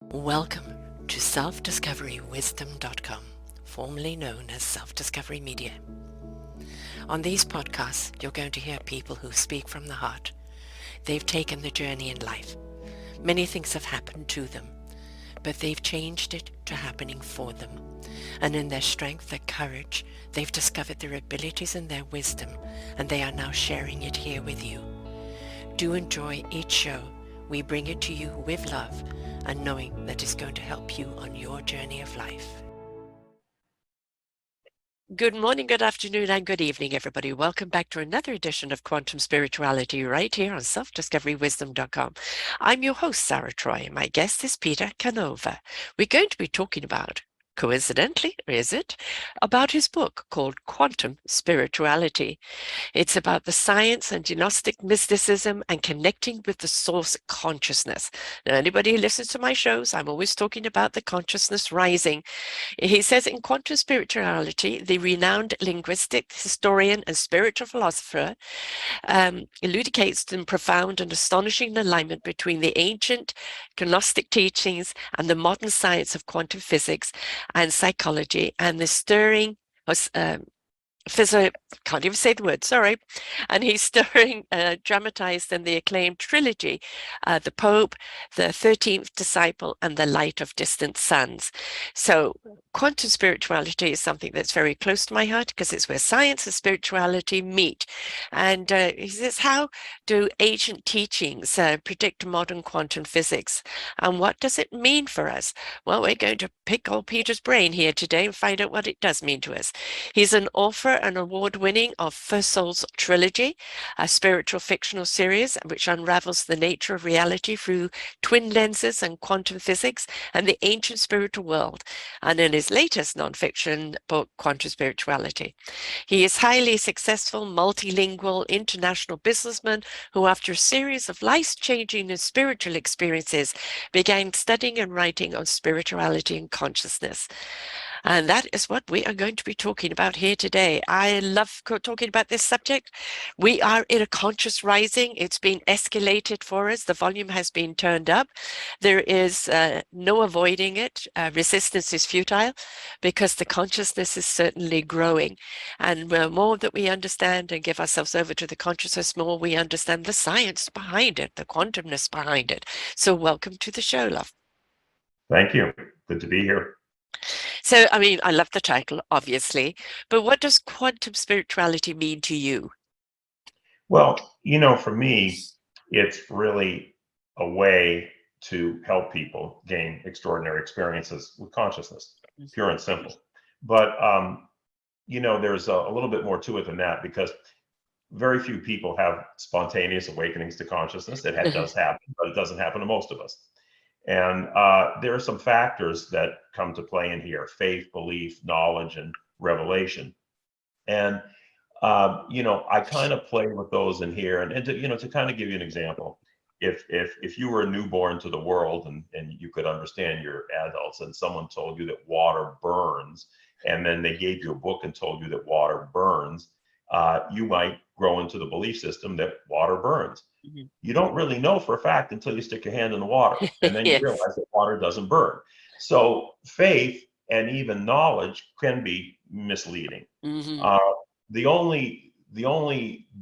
Welcome to self-discoverywisdom.com, formerly known as Self-Discovery Media. On these podcasts, you're going to hear people who speak from the heart. They've taken the journey in life. Many things have happened to them, but they've changed it to happening for them. And in their strength, their courage, they've discovered their abilities and their wisdom, and they are now sharing it here with you. Do enjoy each show. We bring it to you with love and knowing that it's going to help you on your journey of life. Good morning, good afternoon, and good evening, everybody. Welcome back to another edition of Quantum Spirituality right here on selfdiscoverywisdom.com. I'm your host, Sarah Troy. My guest is Peter Canova. We're going to be talking about, coincidentally, or is it, about his book called Quantum Spirituality. It's about the science and Gnostic mysticism and connecting with the source consciousness. Now, anybody who listens to my shows, I'm always talking about the consciousness rising. He says in Quantum Spirituality, the renowned linguistic historian and spiritual philosopher elucidates the profound and astonishing alignment between the ancient Gnostic teachings and the modern science of quantum physics and psychology, and the stirring can't even say the word, sorry. And he's stirring, dramatized in the acclaimed trilogy, The Pope, The 13th Disciple, and The Light of Distant Suns. So quantum spirituality is something that's very close to my heart because it's where science and spirituality meet. And he says, how do ancient teachings predict modern quantum physics? And what does it mean for us? Well, we're going to pick old Peter's brain here today and find out what it does mean to us. He's an author and award-winning of First Souls Trilogy, a spiritual fictional series which unravels the nature of reality through twin lenses and quantum physics and the ancient spiritual world, and in his latest nonfiction book, Quantum Spirituality. He is highly successful, multilingual, international businessman who, after a series of life-changing and spiritual experiences, began studying and writing on spirituality and consciousness. And that is what we are going to be talking about here today. I love talking about this subject. We are in a conscious rising. It's been escalated for us. The volume has been turned up. There is no avoiding it. Resistance is futile because the consciousness is certainly growing. And the more that we understand and give ourselves over to the consciousness, more we understand the science behind it, the quantumness behind it. So welcome to the show, love. Thank you. Good to be here. So, I mean, I love the title, obviously, but what does quantum spirituality mean to you? Well, for me, it's really a way to help people gain extraordinary experiences with consciousness, pure and simple. But, there's a little bit more to it than that because very few people have spontaneous awakenings to consciousness. It does happen, but it doesn't happen to most of us. And there are some factors that come to play in here: faith, belief, knowledge, and revelation. And I kind of play with those in here, and to kind of give you an example, if you were a newborn to the world and you could understand your adults, and someone told you that water burns, and then they gave you a book and told you that water burns, you might grow into the belief system that water burns. Mhm. You don't really know for a fact until you stick your hand in the water, and then you Yes. realize that water doesn't burn. So faith and even knowledge can be misleading. Hmm. Uh, the only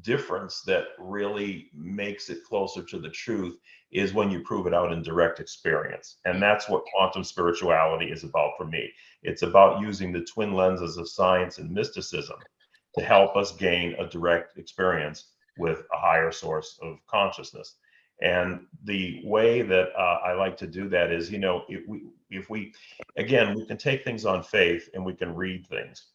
difference that really makes it closer to the truth is when you prove it out in direct experience. And that's what quantum spirituality is about for me. It's about using the twin lenses of science and mysticism to help us gain a direct experience with a higher source of consciousness. And the way that I like to do that is, if we again, we can take things on faith and we can read things,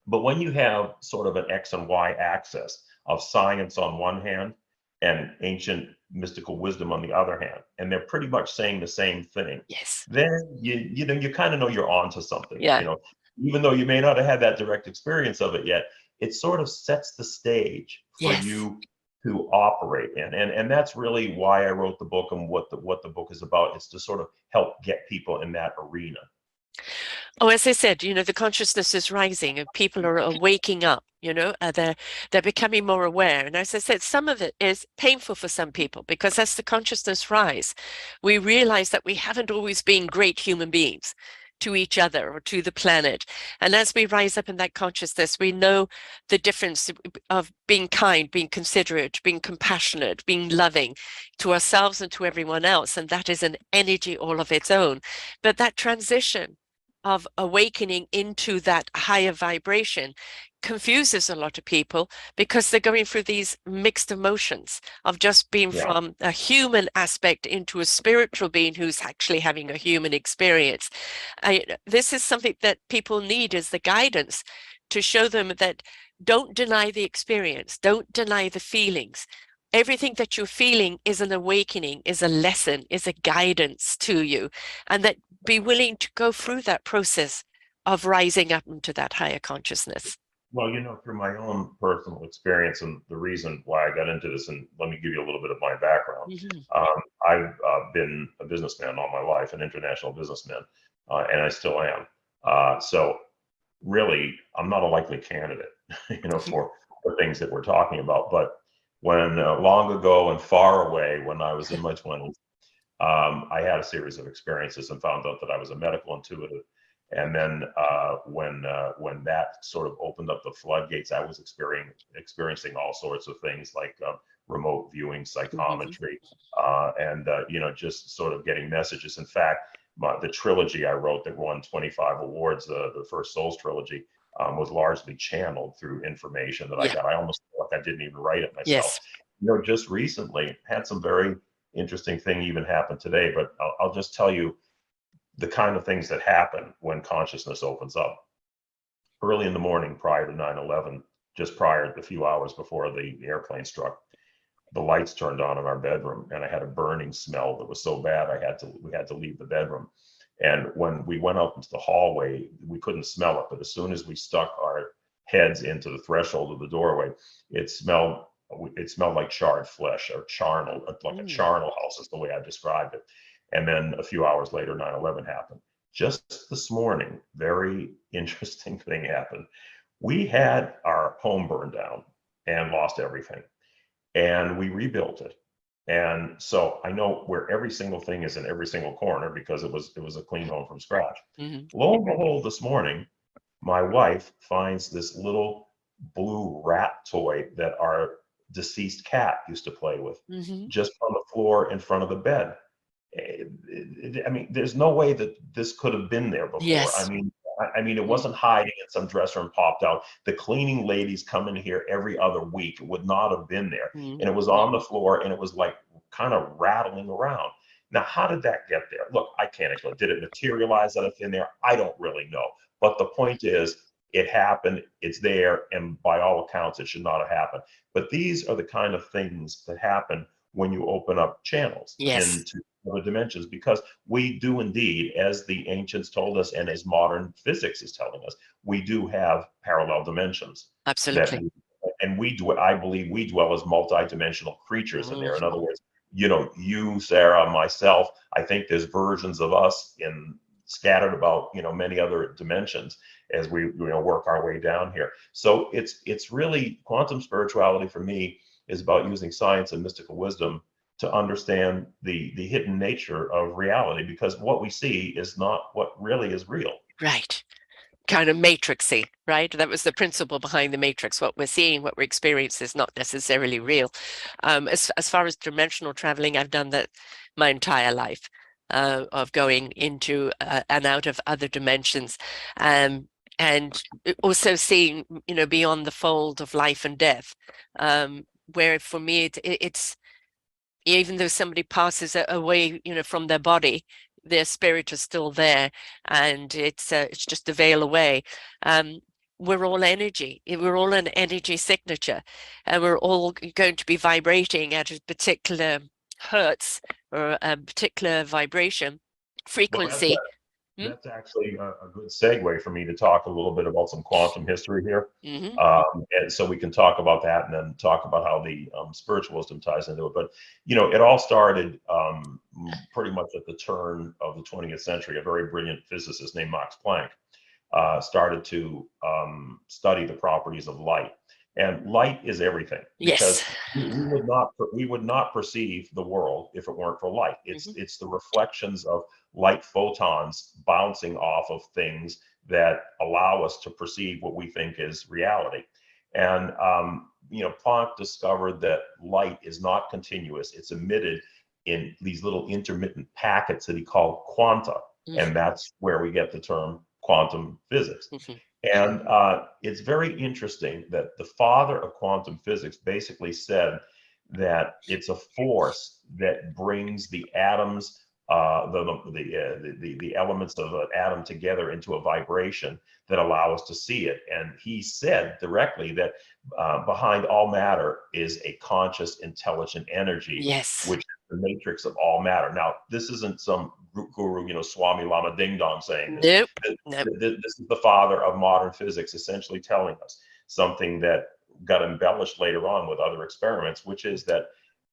but when you have sort of an X and Y axis of science on one hand and ancient mystical wisdom on the other hand, and they're pretty much saying the same thing, Yes. then you kind of know you're onto something. Yeah. Even though you may not have had that direct experience of it yet, it sort of sets the stage for Yes. you to operate in. And that's really why I wrote the book, and what the book is about is to sort of help get people in that arena. Oh, as I said, the consciousness is rising and people are waking up, they're becoming more aware. And as I said, some of it is painful for some people because as the consciousness rise, we realize that we haven't always been great human beings to each other or to the planet. And as we rise up in that consciousness, we know the difference of being kind, being considerate, being compassionate, being loving to ourselves and to everyone else. And that is an energy all of its own. But that transition of awakening into that higher vibration confuses a lot of people because they're going through these mixed emotions of just being Yeah. from a human aspect into a spiritual being who's actually having a human experience. This is something that people need as the guidance to show them that don't deny the experience, don't deny the feelings. Everything that you're feeling is an awakening, is a lesson, is a guidance to you, and that be willing to go through that process of rising up into that higher consciousness. Well, through my own personal experience and the reason why I got into this, and let me give you a little bit of my background. Mm-hmm. I've been a businessman all my life, an international businessman, and I still am. So really, I'm not a likely candidate, for things that we're talking about. But when long ago and far away, when I was in my 20s, I had a series of experiences and found out that I was a medical intuitive. And then when that sort of opened up the floodgates, I was experiencing all sorts of things like remote viewing, psychometry, and just sort of getting messages. In fact, the trilogy I wrote that won 25 awards, the First Souls Trilogy, was largely channeled through information that I Yeah. got. I almost feel like I didn't even write it myself. Yes. Just recently had some very interesting thing even happened today, but I'll just tell you the kind of things that happen when consciousness opens up. Early in the morning prior to 9/11, just prior, a few hours before the airplane struck, the lights turned on in our bedroom and I had a burning smell that was so bad we had to leave the bedroom. And when we went out into the hallway, we couldn't smell it, but as soon as we stuck our heads into the threshold of the doorway, it smelled like charred flesh or charnel, like a charnel house is the way I described it. And then a few hours later, 9/11 happened. Just this morning, very interesting thing happened. We had our home burned down and lost everything, and we rebuilt it. And so I know where every single thing is in every single corner because it was a clean home from scratch. Mm-hmm. Lo and behold, this morning, my wife finds this little blue rat toy that our deceased cat used to play with Mm-hmm. just on the floor in front of the bed. I mean, there's no way that this could have been there before. I Yes. mean, it wasn't hiding in some dresser and popped out. The cleaning ladies come in here every other week. It would not have been there. Mm-hmm. And it was on the floor and it was like kind of rattling around. Now, how did that get there? Look, I can't explain. Did it materialize out of thin air? I don't really know. But the point is, it happened, it's there, and by all accounts, it should not have happened. But these are the kind of things that happen when you open up channels Yes. into other dimensions, because we do indeed, as the ancients told us and as modern physics is telling us, we do have parallel dimensions that Absolutely. and I believe we dwell as multi-dimensional creatures in there. In Mm-hmm. other words, you, Sarah, myself, I think there's versions of us in scattered about many other dimensions as we work our way down here. So it's really quantum spirituality for me is about using science and mystical wisdom to understand the hidden nature of reality, because what we see is not what really is real. Right. Kind of matrixy, right? That was the principle behind the matrix. What we're seeing, what we're experiencing is not necessarily real. As far as dimensional traveling, I've done that my entire life, of going into and out of other dimensions, and also seeing, beyond the fold of life and death, where for me it's even though somebody passes away, from their body, their spirit is still there, and it's just a veil away. We're all energy. We're all an energy signature, and we're all going to be vibrating at a particular hertz or a particular vibration Well, that's frequency that's actually a good segue for me to talk a little bit about some quantum history here. Mm-hmm. And so we can talk about that and then talk about how the spiritual wisdom ties into it. But, it all started pretty much at the turn of the 20th century. A very brilliant physicist named Max Planck started to study the properties of light. And light is everything, because Yes. we would not perceive the world if it weren't for light. Mm-hmm. It's the reflections of light photons bouncing off of things that allow us to perceive what we think is reality. And Planck discovered that light is not continuous; it's emitted in these little intermittent packets that he called quanta, and Mm-hmm. that's where we get the term quantum physics. Mm-hmm. And it's very interesting that the father of quantum physics basically said that it's a force that brings the atoms, the elements of an atom together into a vibration that allow us to see it. And he said directly that behind all matter is a conscious, intelligent energy, Yes. which is the matrix of all matter. Now, this isn't some guru, Swami Lama Ding Dong saying this. Nope. Nope. This is the father of modern physics, essentially telling us something that got embellished later on with other experiments, which is that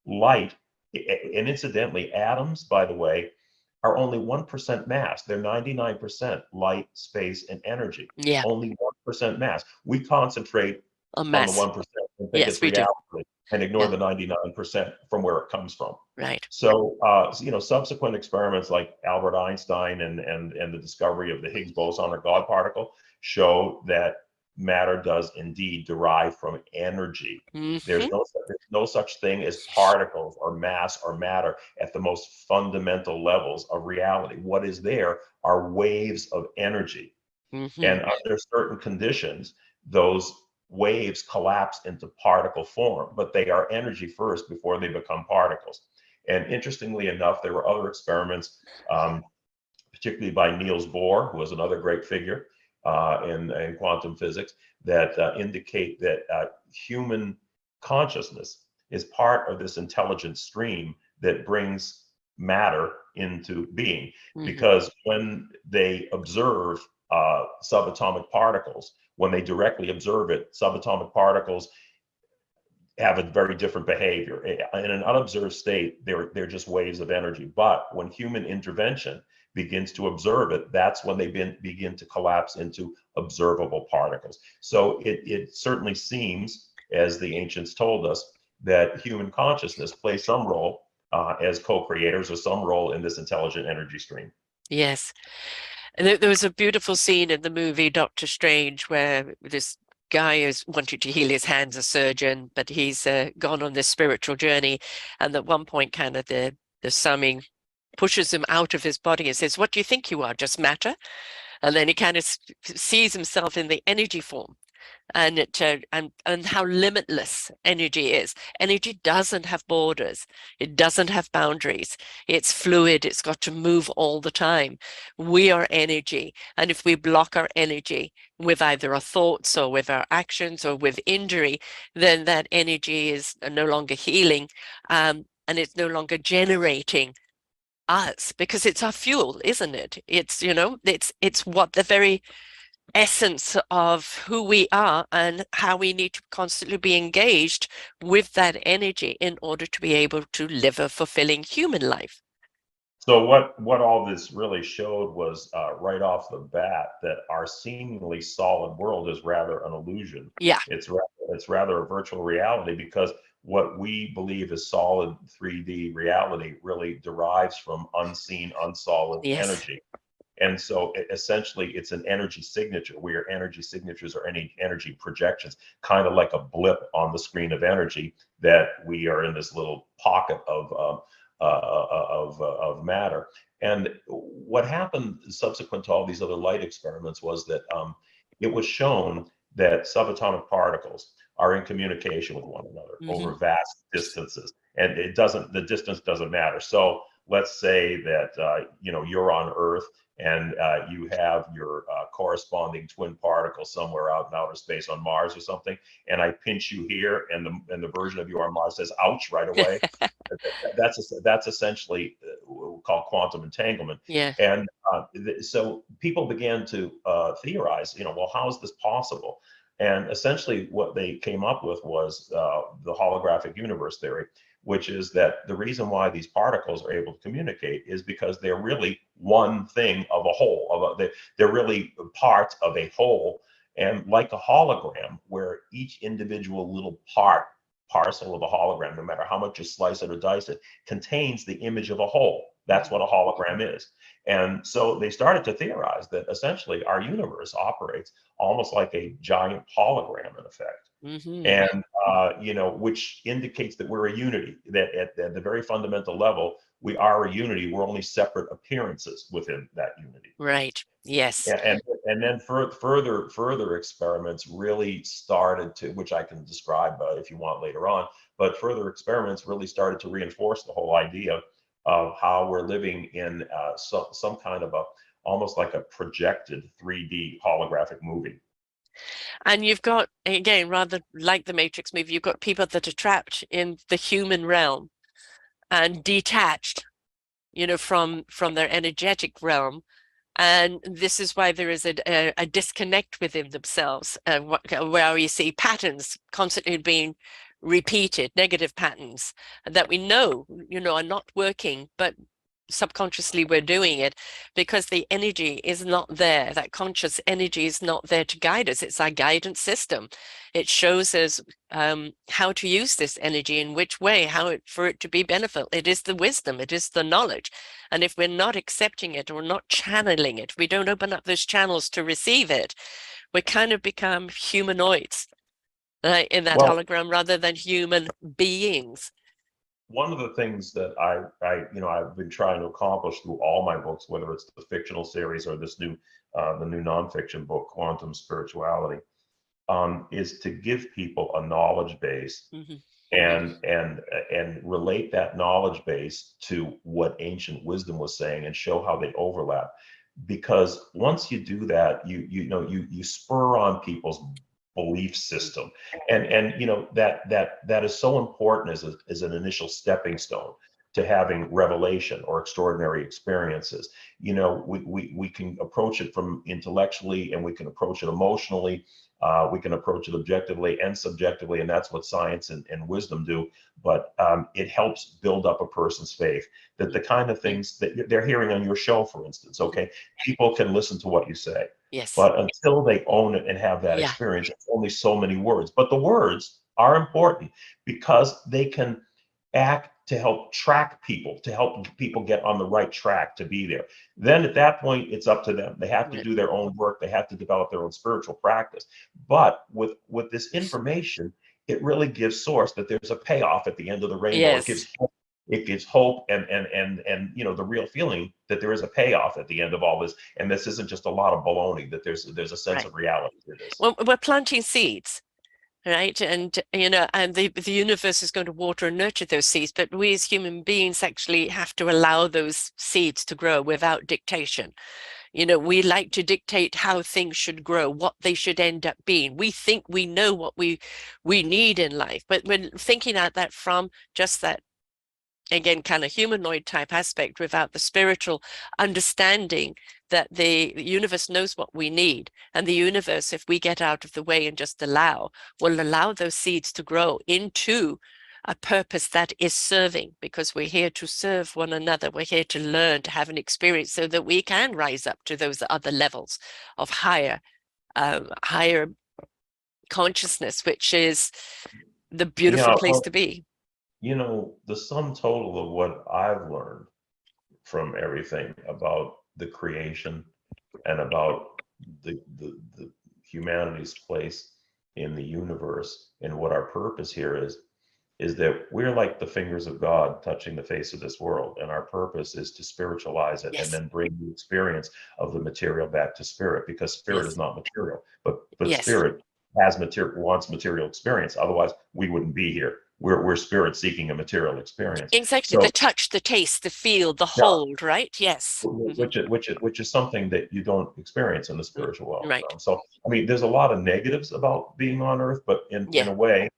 light, and incidentally, atoms, by the way, are only 1% mass. They're 99% light, space, and energy. Yeah. Only 1% mass. We concentrate A on the mess. 1% and think Yes, it's we do. reality and ignore Yeah. the 99% from where it comes from. Right. So, subsequent experiments like Albert Einstein and the discovery of the Higgs boson or God particle show that matter does indeed derive from energy. Mm-hmm. There's no such thing as particles or mass or matter at the most fundamental levels of reality. What is there are waves of energy. Mm-hmm. And under certain conditions, those waves collapse into particle form, but they are energy first before they become particles. And interestingly enough, there were other experiments, particularly by Niels Bohr, who was another great figure in quantum physics, that indicate that human consciousness is part of this intelligent stream that brings matter into being. Mm-hmm. Because when they observe subatomic particles, when they directly observe it, subatomic particles have a very different behavior. In an unobserved state, they're just waves of energy. But when human intervention begins to observe it, that's when they begin to collapse into observable particles. So it certainly seems, as the ancients told us, that human consciousness plays some role as co-creators or some role in this intelligent energy stream. Yes. And there was a beautiful scene in the movie Doctor Strange where this guy is wanting to heal his hands, a surgeon, but he's gone on this spiritual journey. And at one point, kind of the Sami pushes him out of his body and says, "What do you think you are? Just matter?" And then he kind of sees himself in the energy form. And and how limitless energy is. Energy doesn't have borders. It doesn't have boundaries. It's fluid. It's got to move all the time. We are energy, and if we block our energy with either our thoughts or with our actions or with injury, then that energy is no longer healing, and it's no longer generating us, because it's our fuel, isn't it? It's what the very essence of who we are and how we need to constantly be engaged with that energy in order to be able to live a fulfilling human life. So what all this really showed was right off the bat that our seemingly solid world is rather an illusion. Yeah. It's rather a virtual reality, because what we believe is solid 3D reality really derives from unseen, unsolid Yes. energy. And so essentially, it's an energy signature. Where energy signatures are any energy projections, kind of like a blip on the screen of energy, that we are in this little pocket of matter. And what happened subsequent to all these other light experiments was that it was shown that subatomic particles are in communication with one another Mm-hmm. over vast distances, and the distance doesn't matter. So let's say that you're on Earth, and you have your corresponding twin particle somewhere out in outer space on Mars or something, and I pinch you here, and the version of you on Mars says "ouch" right away. That's essentially called quantum entanglement. Yeah. And so people began to theorize, well, how is this possible? And essentially, what they came up with was the holographic universe theory, which is that the reason why these particles are able to communicate is because they're really one thing of a whole. They're really part of a whole. And like a hologram, where each individual little parcel of a hologram, no matter how much you slice it or dice it, contains the image of a whole. That's what a hologram is. And so they started to theorize that essentially our universe operates almost like a giant hologram, in effect. And which indicates that we're a unity, that at the very fundamental level, we are a unity. We're only separate appearances within that unity. Right. Yes. And then further experiments really started to, which I can describe if you want later on, but further experiments really started to reinforce the whole idea of how we're living in some kind of almost like a projected 3D holographic movie. And you've got, again, rather like the Matrix movie, you've got people that are trapped in the human realm and detached, from their energetic realm. And this is why there is a disconnect within themselves, where you see patterns constantly being repeated, negative patterns that we know, are not working, but subconsciously we're doing it because the energy is not there. That conscious energy is not there to guide us. It's our guidance system. It shows us how to use this energy, in which way, for it to be beneficial. It is the wisdom, it is the knowledge. And if we're not accepting it or not channeling it, we don't open up those channels to receive it, we kind of become humanoids in that hologram rather than human beings. One of the things that I've been trying to accomplish through all my books, whether it's the fictional series or the new nonfiction book, Quantum Spirituality, is to give people a knowledge base and relate that knowledge base to what ancient wisdom was saying and show how they overlap. Because once you do that, you spur on people's belief system, and that is so important as an initial stepping stone to having revelation or extraordinary experiences. We can approach it from intellectually, and we can approach it emotionally, we can approach it objectively and subjectively, and that's what science and wisdom do. But it helps build up a person's faith that the kind of things that they're hearing on your show, for instance, okay, people can listen to what you say. Yes. But until they own it and have that experience, it's only so many words. But the words are important because they can act to help track people, to help people get on the right track to be there. Then at that point, it's up to them. They have to do their own work. They have to develop their own spiritual practice. But with this information, it really gives source that there's a payoff at the end of the rainbow. Yes. It gives hope and the real feeling that there is a payoff at the end of all this, and this isn't just a lot of baloney, that there's a sense of reality to this. Well, we're planting seeds, right? And and the universe is going to water and nurture those seeds, but we as human beings actually have to allow those seeds to grow without dictation. We like to dictate how things should grow, what they should end up being. We think we know what we need in life, but we're thinking at that from just that, again, kind of humanoid type aspect, without the spiritual understanding that the universe knows what we need. And the universe, if we get out of the way and just will allow those seeds to grow into a purpose that is serving, because we're here to serve one another. We're here to learn, to have an experience so that we can rise up to those other levels of higher consciousness, which is the beautiful place to be. The sum total of what I've learned from everything about the creation and about the humanity's place in the universe and what our purpose here is that we're like the fingers of God touching the face of this world, and our purpose is to spiritualize it and then bring the experience of the material back to spirit, because spirit is not material, but spirit wants material experience. Otherwise we wouldn't be here. we're spirit seeking a material experience. Exactly. The So touch, the taste, the feel, the yeah, hold, right? Yes. which is something that you don't experience in the spiritual world. Right. So I mean, there's a lot of negatives about being on Earth, but in Yeah. a way,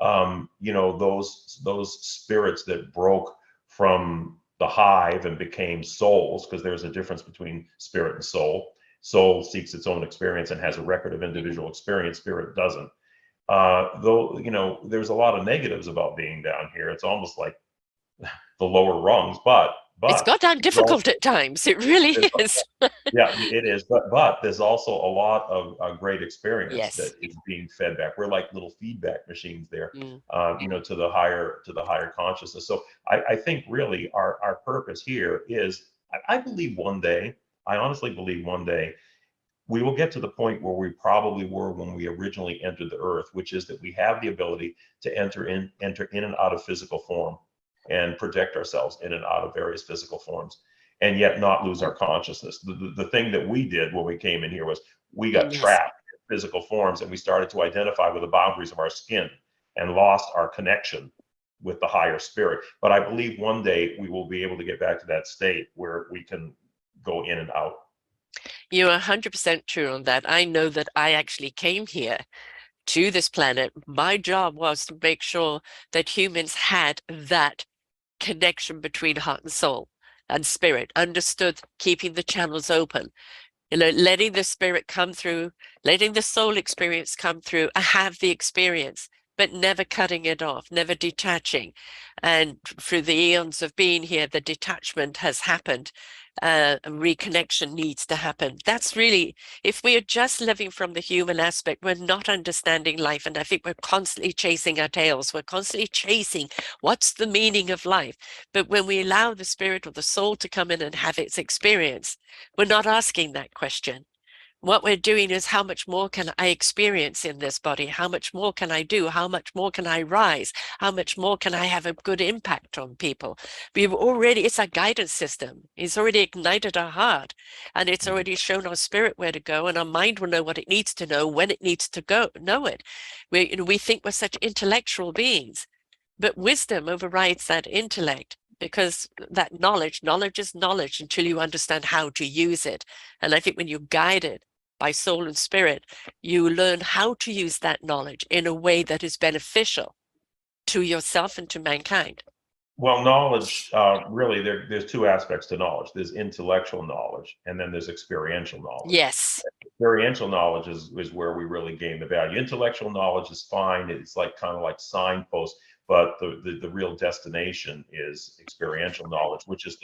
those spirits that broke from the hive and became souls, because there's a difference between spirit and soul. Soul seeks its own experience and has a record of individual experience. Spirit doesn't. Though there's a lot of negatives about being down here. It's almost like the lower rungs, It's but goddamn there's difficult also at times. It really there's, is. yeah, it is, but there's also a lot of great experience that Yes. is being fed back. We're like little feedback machines there, Mm. to the higher consciousness. So I think really our purpose here is, I believe one day, I honestly believe one day we will get to the point where we probably were when we originally entered the earth, which is that we have the ability to enter in and out of physical form and project ourselves in and out of various physical forms, and yet not lose our consciousness. The thing that we did when we came in here was we got Yes. trapped in physical forms, and we started to identify with the boundaries of our skin and lost our connection with the higher spirit. But I believe one day we will be able to get back to that state where we can go in and out. You're 100% true on that. I know that I actually came here to this planet. My job was to make sure that humans had that connection between heart and soul and spirit, understood keeping the channels open, letting the spirit come through, letting the soul experience come through, and have the experience, but never cutting it off, never detaching. And through the eons of being here, the detachment has happened. Reconnection needs to happen. That's really, if we are just living from the human aspect, we're not understanding life. And I think we're constantly chasing our tails. We're constantly chasing what's the meaning of life. But when we allow the spirit or the soul to come in and have its experience, we're not asking that question. What we're doing is, how much more can I experience in this body? How much more can I do? How much more can I rise? How much more can I have a good impact on people? It's a guidance system. It's already ignited our heart, and it's already shown our spirit where to go, and our mind will know what it needs to know when it needs to go, know it. We think we're such intellectual beings, but wisdom overrides that intellect, because that knowledge is knowledge until you understand how to use it. And I think when you're guided by soul and spirit, you learn how to use that knowledge in a way that is beneficial to yourself and to mankind. Well, knowledge, really, there's two aspects to knowledge. There's intellectual knowledge, and then there's experiential knowledge. Yes. Experiential knowledge is where we really gain the value. Intellectual knowledge is fine. It's like kind of like signposts, but the real destination is experiential knowledge, which is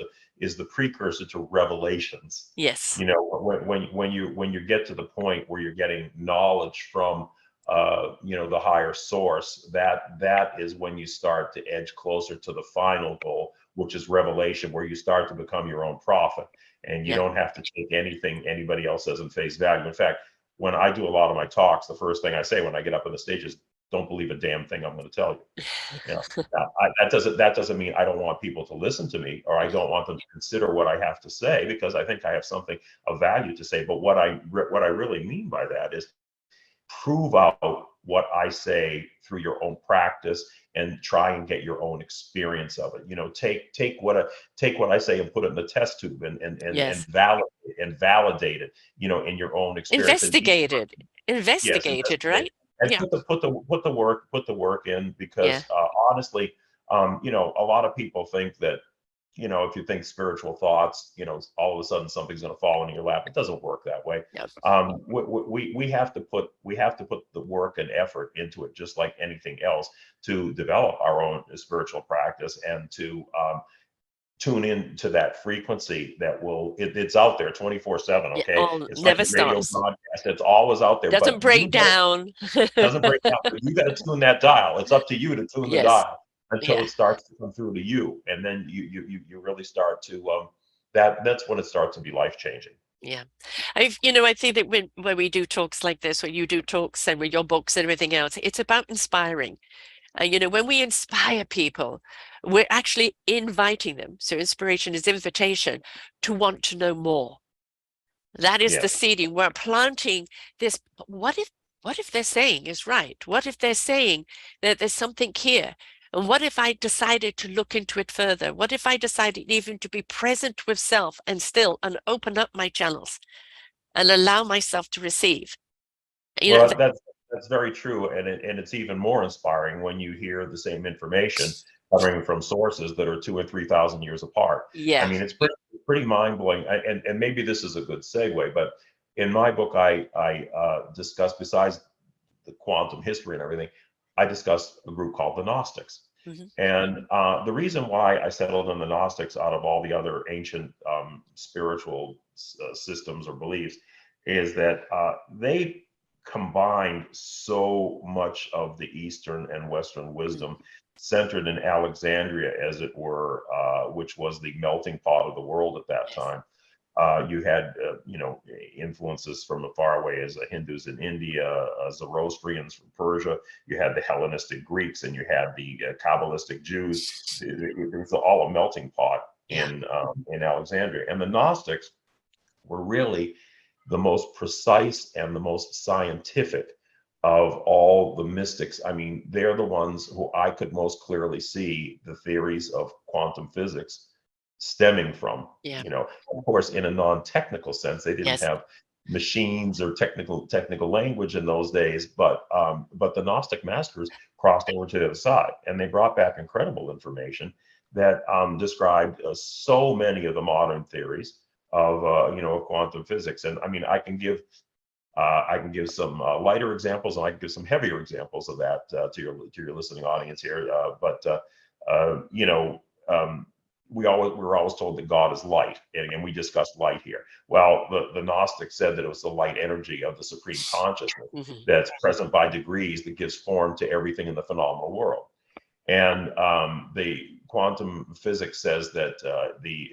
the precursor to revelations. Yes. When you get to the point where you're getting knowledge from the higher source, that is when you start to edge closer to the final goal, which is revelation, where you start to become your own prophet, and you Yeah. don't have to take anything anybody else says in face value. In fact, when I do a lot of my talks, the first thing I say when I get up on the stage is, don't believe a damn thing I'm going to tell you. That doesn't mean I don't want people to listen to me, or I don't want them to consider what I have to say, because I think I have something of value to say. But what I really mean by that is, prove out what I say through your own practice, and try and get your own experience of it. Take what I say and put it in the test tube, and Yes. validate it, in your own experience. And Investigated. yes, Investigated, investigate, right? and Yeah. put the work in, Yeah. because honestly, a lot of people think that, if you think spiritual thoughts, all of a sudden something's going to fall into your lap. It doesn't work that way. No. We have to put the work and effort into it, just like anything else, to develop our own spiritual practice, and to tune in to that frequency it's out there 24/7. Yeah. Okay, Oh, it's like never a radio stops. broadcast. It's always out there, Doesn't but break down. doesn't break down. But you got to tune that dial. It's up to you to tune the Yes. dial until Yeah. it starts to come through to you, and then you really start to that's when it starts to be life changing. Yeah. I think that when we do talks like this, when you do talks and with your books and everything else, it's about inspiring. When we inspire people, we're actually inviting them. So inspiration is invitation to want to know more. That is the Yes. seeding. We're planting this. What if they're saying is right? What if they're saying that there's something here? And what if I decided to look into it further? What if I decided even to be present with self and still and open up my channels and allow myself to receive? You know, Well, that's very true, and it's even more inspiring when you hear the same information coming from sources that are 2 or 3 thousand years apart. I yeah. mean, it's pretty mind blowing. And maybe this is a good segue, but in my book, I discuss, besides the quantum history and everything, I discuss a group called the Gnostics. Hmm. And the reason why I settled on the Gnostics out of all the other ancient spiritual systems or beliefs is that they combined so much of the Eastern and Western wisdom centered in Alexandria, as it were, which was the melting pot of the world at that Yes. time. You had, influences from far away as Hindus in India, Zoroastrians from Persia. You had the Hellenistic Greeks, and you had the Kabbalistic Jews. It was all a melting pot Yeah. in Alexandria, and the Gnostics were really the most precise and the most scientific of all the mystics. I mean, they're the ones who I could most clearly see the theories of quantum physics stemming from. Yeah. Of course, in a non-technical sense, they didn't Yes. have machines or technical language in those days, but the Gnostic masters crossed over to the other side, and they brought back incredible information that described so many of the modern theories of quantum physics. And I mean, I can give some lighter examples, and I can give some heavier examples of that to your listening audience here. Uh, you know, um, we're always told that God is light, and we discussed light here. Well, the Gnostics said that it was the light energy of the supreme consciousness Hmm. that's present by degrees that gives form to everything in the phenomenal world. And the quantum physics says that the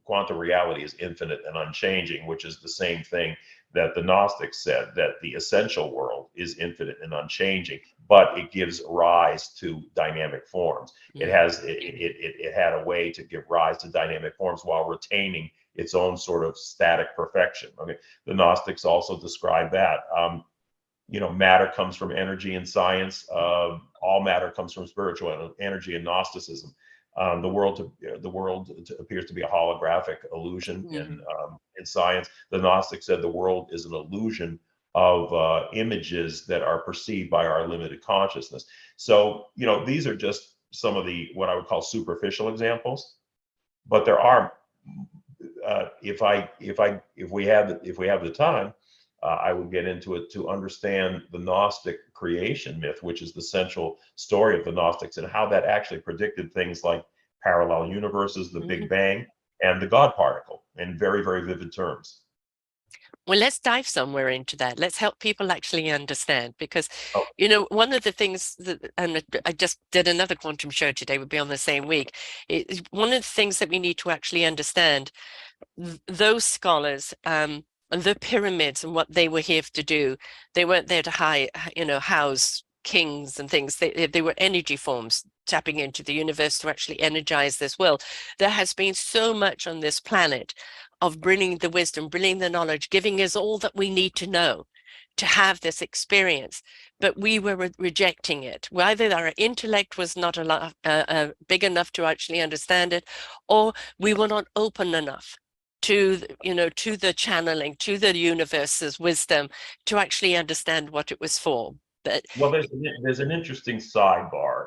quantum reality is infinite and unchanging, which is the same thing that the Gnostics said, that the essential world is infinite and unchanging, but it gives rise to dynamic forms. It had a way to give rise to dynamic forms while retaining its own sort of static perfection. Okay, the Gnostics also describe that. Matter comes from energy in science. All matter comes from spiritual energy in Gnosticism. The world appears to be a holographic illusion in science. The Gnostics said the world is an illusion of images that are perceived by our limited consciousness. So, these are just some of the what I would call superficial examples, but there are. If we have the time, I would get into it to understand the Gnostic creation myth, which is the central story of the Gnostics, and how that actually predicted things like parallel universes, the Hmm. Big Bang, and the God particle in very, very vivid terms. Well, let's dive somewhere into that. Let's help people actually understand because, Oh, one of the things that, and I just did another quantum show today, would be on the same week. One of the things that we need to actually understand, those scholars, and the pyramids and what they were here to do, they weren't there to house kings and things. They were energy forms tapping into the universe to actually energize this world. There has been so much on this planet of bringing the wisdom, bringing the knowledge, giving us all that we need to know to have this experience, but we were rejecting it. Either our intellect was not big enough to actually understand it, or we were not open enough to the channeling, to the universe's wisdom, to actually understand what it was for. But well, there's an interesting sidebar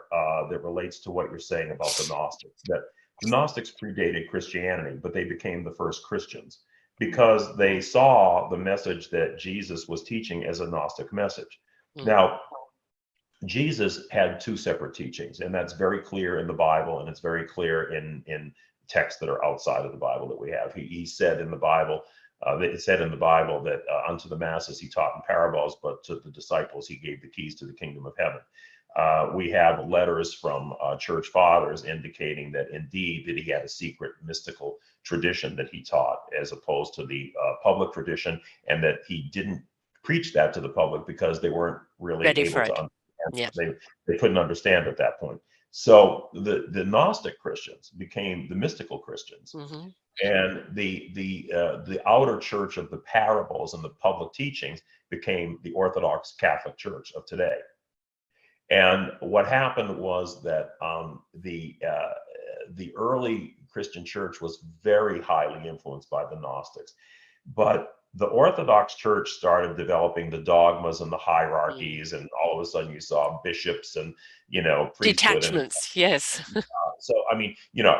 that relates to what you're saying about the Gnostics. That the Gnostics predated Christianity, but they became the first Christians because they saw the message that Jesus was teaching as a Gnostic message. mm, Now, Jesus had two separate teachings, and that's very clear in the Bible, and it's very clear in texts that are outside of the Bible that we have. He said in the Bible, it said in the Bible that unto the masses he taught in parables, but to the disciples he gave the keys to the kingdom of heaven. We have letters from church fathers indicating that indeed that he had a secret mystical tradition that he taught, as opposed to the public tradition, and that he didn't preach that to the public because they weren't really ready able for to it. understand. Yeah. They couldn't understand at that point. So the Gnostic Christians became the mystical Christians, Hmm. and the outer church of the parables and the public teachings became the Orthodox Catholic Church of today. And what happened was that the early Christian church was very highly influenced by the Gnostics, but the Orthodox Church started developing the dogmas and the hierarchies, and all of a sudden you saw bishops and priesthood and Detachments, yes. so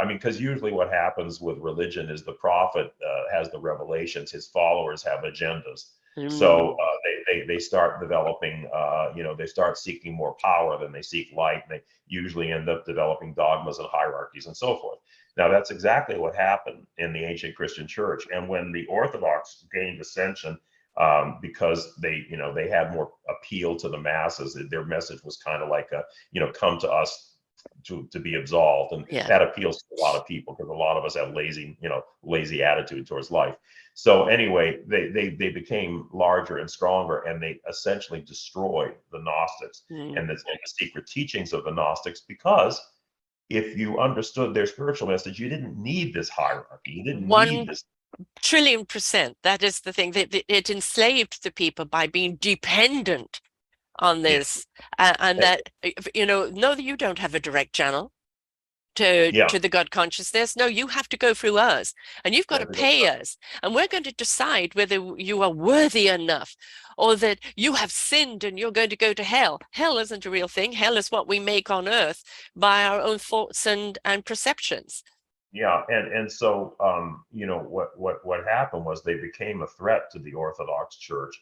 because usually what happens with religion is the prophet has the revelations, his followers have agendas. So they start developing, they start seeking more power than they seek light, and they usually end up developing dogmas and hierarchies and so forth. Now that's exactly what happened in the ancient Christian church, and when the Orthodox gained ascension, because they had more appeal to the masses, their message was kind of like come to us to be absolved, and Yeah. that appeals to a lot of people because a lot of us have lazy attitude towards life. So anyway, they became larger and stronger, and they essentially destroyed the Gnostics and the secret teachings of the Gnostics, because if you understood their spiritual message, you didn't need this hierarchy, you didn't need this. 1,000,000,000%. That is the thing, that it enslaved the people by being dependent on this, and that no, you don't have a direct channel to the God consciousness. No, you have to go through us, and you've got to pay us, and we're going to decide whether you are worthy enough, or that you have sinned and you're going to go to hell. Hell isn't a real thing. Hell is what we make on earth by our own thoughts and perceptions. Yeah, and so what happened was they became a threat to the Orthodox Church,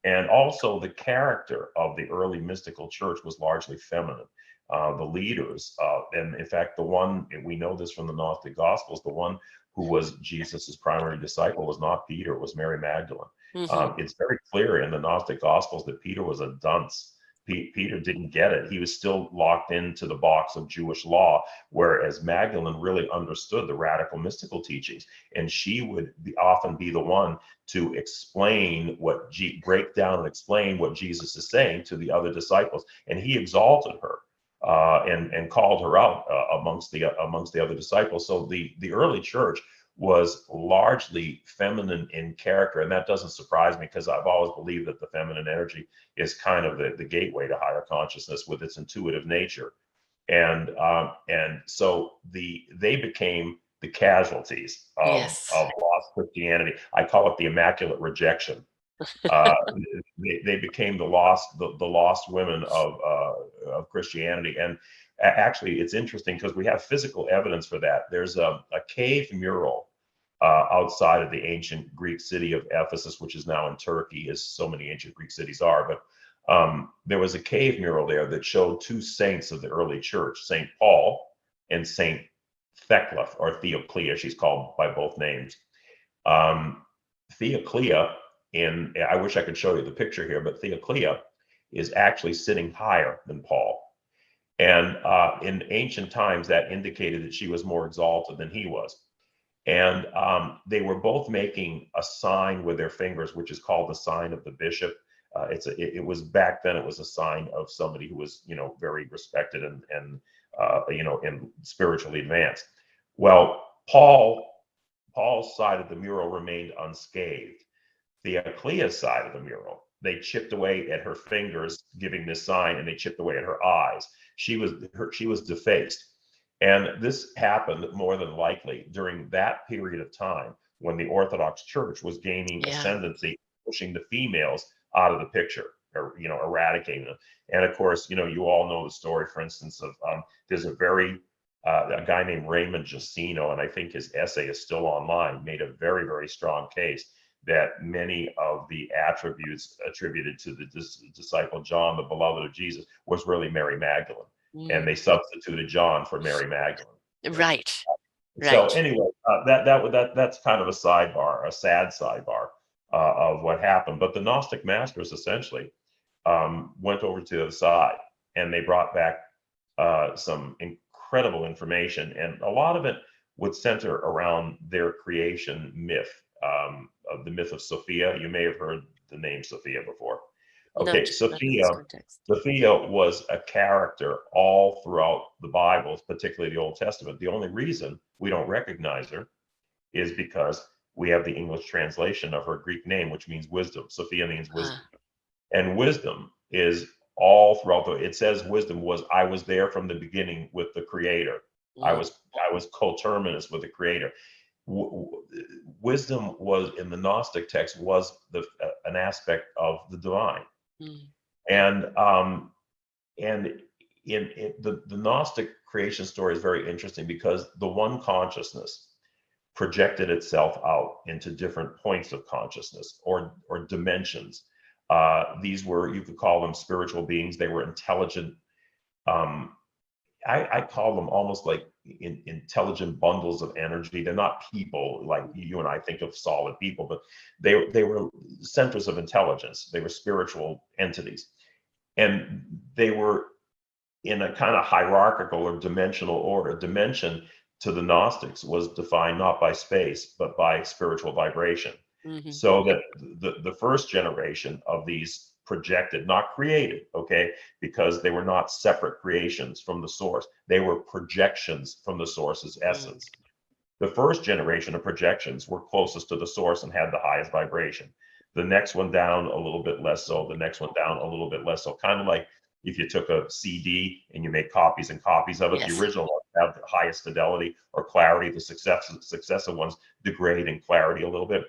and also the character of the early mystical church was largely feminine. The leaders, and in fact, the one, and we know this from the Gnostic Gospels, the one who was Jesus's primary disciple was not Peter, it was Mary Magdalene. It's very clear in the Gnostic Gospels that Peter was a dunce. Peter didn't get it. He was still locked into the box of Jewish law, whereas Magdalene really understood the radical mystical teachings, and she would often be the one to explain break down and explain what Jesus is saying to the other disciples, and he exalted her and called her out amongst the other disciples. So the early church was largely feminine in character, and that doesn't surprise me, because I've always believed that the feminine energy is kind of the gateway to higher consciousness with its intuitive nature, and so they became the casualties of lost Christianity. I call it the immaculate rejection. They became the lost women of Christianity. And actually, it's interesting because we have physical evidence for that. There's a cave mural outside of the ancient Greek city of Ephesus, which is now in Turkey, as so many ancient Greek cities are. But there was a cave mural there that showed two saints of the early church, Saint Paul and Saint Thecla, or Theoclia. She's called by both names. Theoclia, I wish I could show you the picture here, but Theoclia is actually sitting higher than Paul. And in ancient times, that indicated that she was more exalted than he was. And they were both making a sign with their fingers, which is called the sign of the bishop. It was back then, it was a sign of somebody who was, very respected and spiritually advanced. Well, Paul's side of the mural remained unscathed. Theoclia's side of the mural, they chipped away at her fingers, giving this sign, and they chipped away at her eyes. She was defaced. And this happened more than likely during that period of time when the Orthodox Church was gaining ascendancy, pushing the females out of the picture, or eradicating them. And of course, you all know the story, for instance, of there's a guy named Raymond Jacino, and I think his essay is still online, made a very, very strong case that many of the attributes attributed to the disciple John, the beloved of Jesus, was really Mary Magdalene. And they substituted John for Mary Magdalene. Right. So anyway, that's kind of a sidebar, a sad sidebar of what happened. But the Gnostic masters essentially went over to the other side, and they brought back some incredible information, and a lot of it would center around their creation myth, of the myth of Sophia. You may have heard the name Sophia before. Okay, Sophia was a character all throughout the Bible, particularly the Old Testament. The only reason we don't recognize her is because we have the English translation of her Greek name, which means wisdom. Sophia means wisdom. And wisdom is all throughout it says wisdom was, I was there from the beginning with the creator. I was coterminous with the creator. Wisdom was in the Gnostic text was an aspect of the divine. And in the Gnostic creation story is very interesting because the one consciousness projected itself out into different points of consciousness or dimensions. These were, you could call them spiritual beings. They were intelligent. I call them almost like intelligent bundles of energy. They're not people like you and I think of solid people, but they were centers of intelligence. They were spiritual entities, and they were in a kind of hierarchical or dimensional order. Dimension to the Gnostics was defined not by space, but by spiritual vibration. So that the first generation of these projected, not created, okay, because they were not separate creations from the source. They were projections from the source's essence. The first generation of projections were closest to the source and had the highest vibration. The next one down a little bit less so, the next one down a little bit less so. Kind of like if you took a CD and you make copies and copies of it, the original ones have the highest fidelity or clarity. The successive ones degrade in clarity a little bit.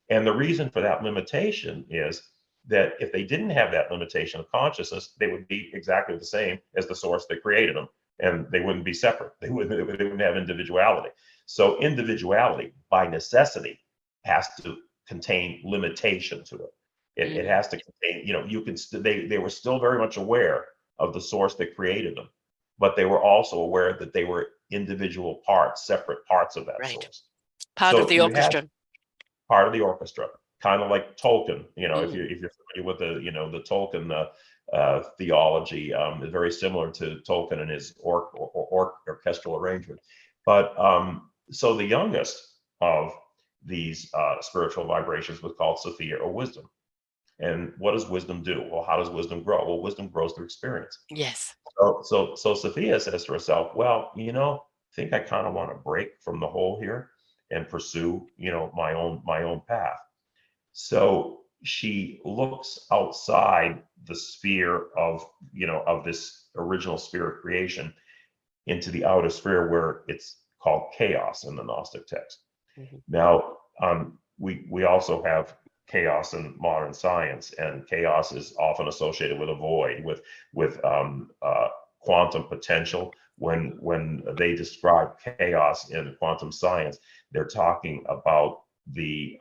And the reason for that limitation is that if they didn't have that limitation of consciousness, they would be exactly the same as the source that created them, and they wouldn't be separate. They wouldn't have individuality. So individuality, by necessity, has to contain limitation to it. It has to contain, you can. They were still very much aware of the source that created them, but they were also aware that they were individual parts, separate parts of that source. Part of the orchestra. Part of the orchestra, kind of like Tolkien. If you're familiar with the Tolkien theology, is very similar to Tolkien and his orchestral arrangement. But so the youngest of these spiritual vibrations was called Sophia, or wisdom. And what does wisdom do? Well, how does wisdom grow? Well, wisdom grows through experience. Yes. So Sophia says to herself, well, I think I kind of want to break from the whole here and pursue, my own path. So she looks outside the sphere of, of this original spirit creation into the outer sphere where it's called chaos in the Gnostic text. Now, we also have chaos in modern science, and chaos is often associated with a void, with quantum potential. When they describe chaos in quantum science, they're talking about the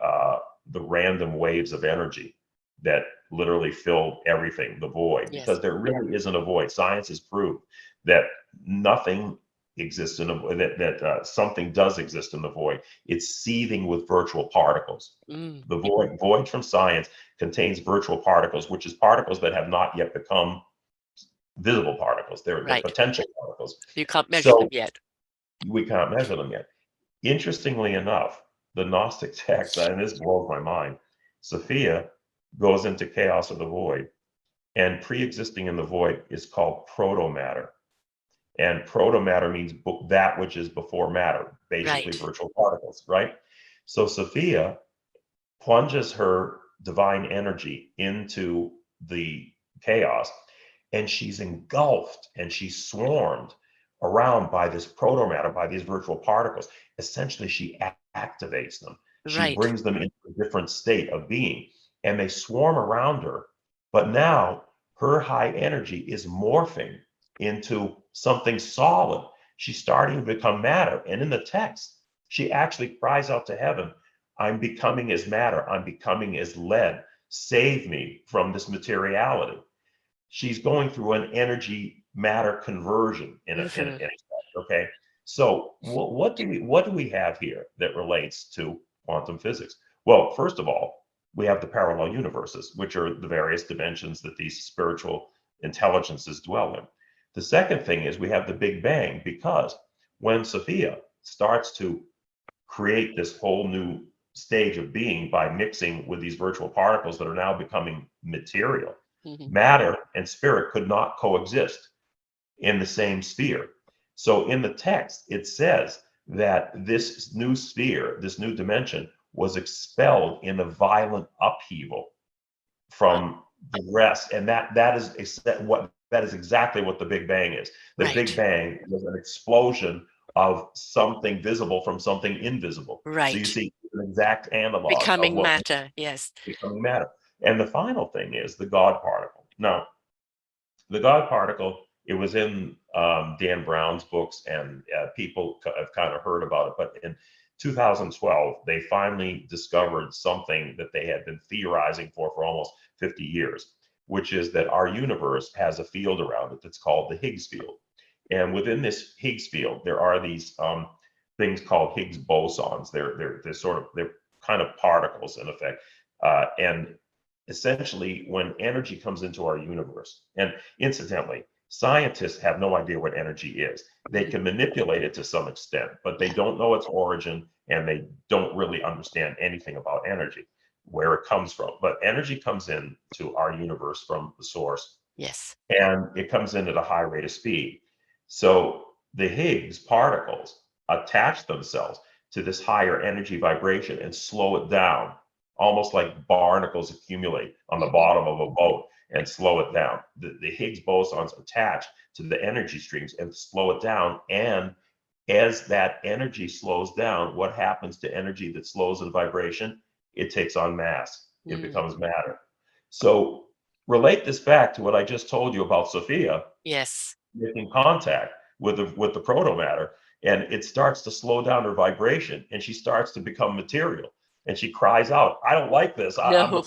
random waves of energy that literally fill everything, the void, because there really isn't a void. Science has proved that nothing exists in a void, that something does exist in the void. It's seething with virtual particles. The void from science contains virtual particles, which is particles that have not yet become visible particles. They're potential particles. You can't measure them yet. We can't measure them yet. Interestingly enough, the Gnostic text, and this blows my mind, Sophia goes into chaos of the void, and pre-existing in the void is called proto-matter. And proto-matter means that which is before matter, basically virtual particles, right? So Sophia plunges her divine energy into the chaos, and she's engulfed and she's swarmed around by this proto-matter, by these virtual particles. Essentially, she activates them. She brings them into a different state of being, and they swarm around her. But now her high energy is morphing into something solid. She's starting to become matter. And in the text, she actually cries out to heaven, I'm becoming as matter. I'm becoming as lead. Save me from this materiality. She's going through an energy matter conversion in a okay. So what do we have here that relates to quantum physics? Well, first of all, we have the parallel universes, which are the various dimensions that these spiritual intelligences dwell in. The second thing is we have the Big Bang, because when Sophia starts to create this whole new stage of being by mixing with these virtual particles that are now becoming material, matter and spirit could not coexist in the same sphere. So in the text, it says that this new sphere, this new dimension, was expelled in a violent upheaval from the rest, and that is exactly what the Big Bang is. The Right. Big Bang was an explosion of something visible from something invisible. So you Right. see an exact analog of Becoming what matter. Yes. becoming matter. And the final thing is the God particle. Now, the God particle, it was in Dan Brown's books, and people have kind of heard about it. But in 2012, they finally discovered something that they had been theorizing for almost 50 years, which is that our universe has a field around it that's called the Higgs field. And within this Higgs field, there are these things called Higgs bosons. They're kind of particles in effect, and essentially when energy comes into our universe, and incidentally, scientists have no idea what energy is. They can manipulate it to some extent, but they don't know its origin, and they don't really understand anything about energy, where it comes from. But energy comes in to our universe from the source, Yes. and it comes in at a high rate of speed. So the Higgs particles attach themselves to this higher energy vibration and slow it down, almost like barnacles accumulate on the bottom of a boat and slow it down. The Higgs bosons attach to the energy streams and slow it down. And as that energy slows down, what happens to energy that slows in vibration? It takes on mass, it becomes matter. So relate this back to what I just told you about Sophia Yes. making contact with the proto matter, and it starts to slow down her vibration, and she starts to become material, and she cries out, "I don't like this. No.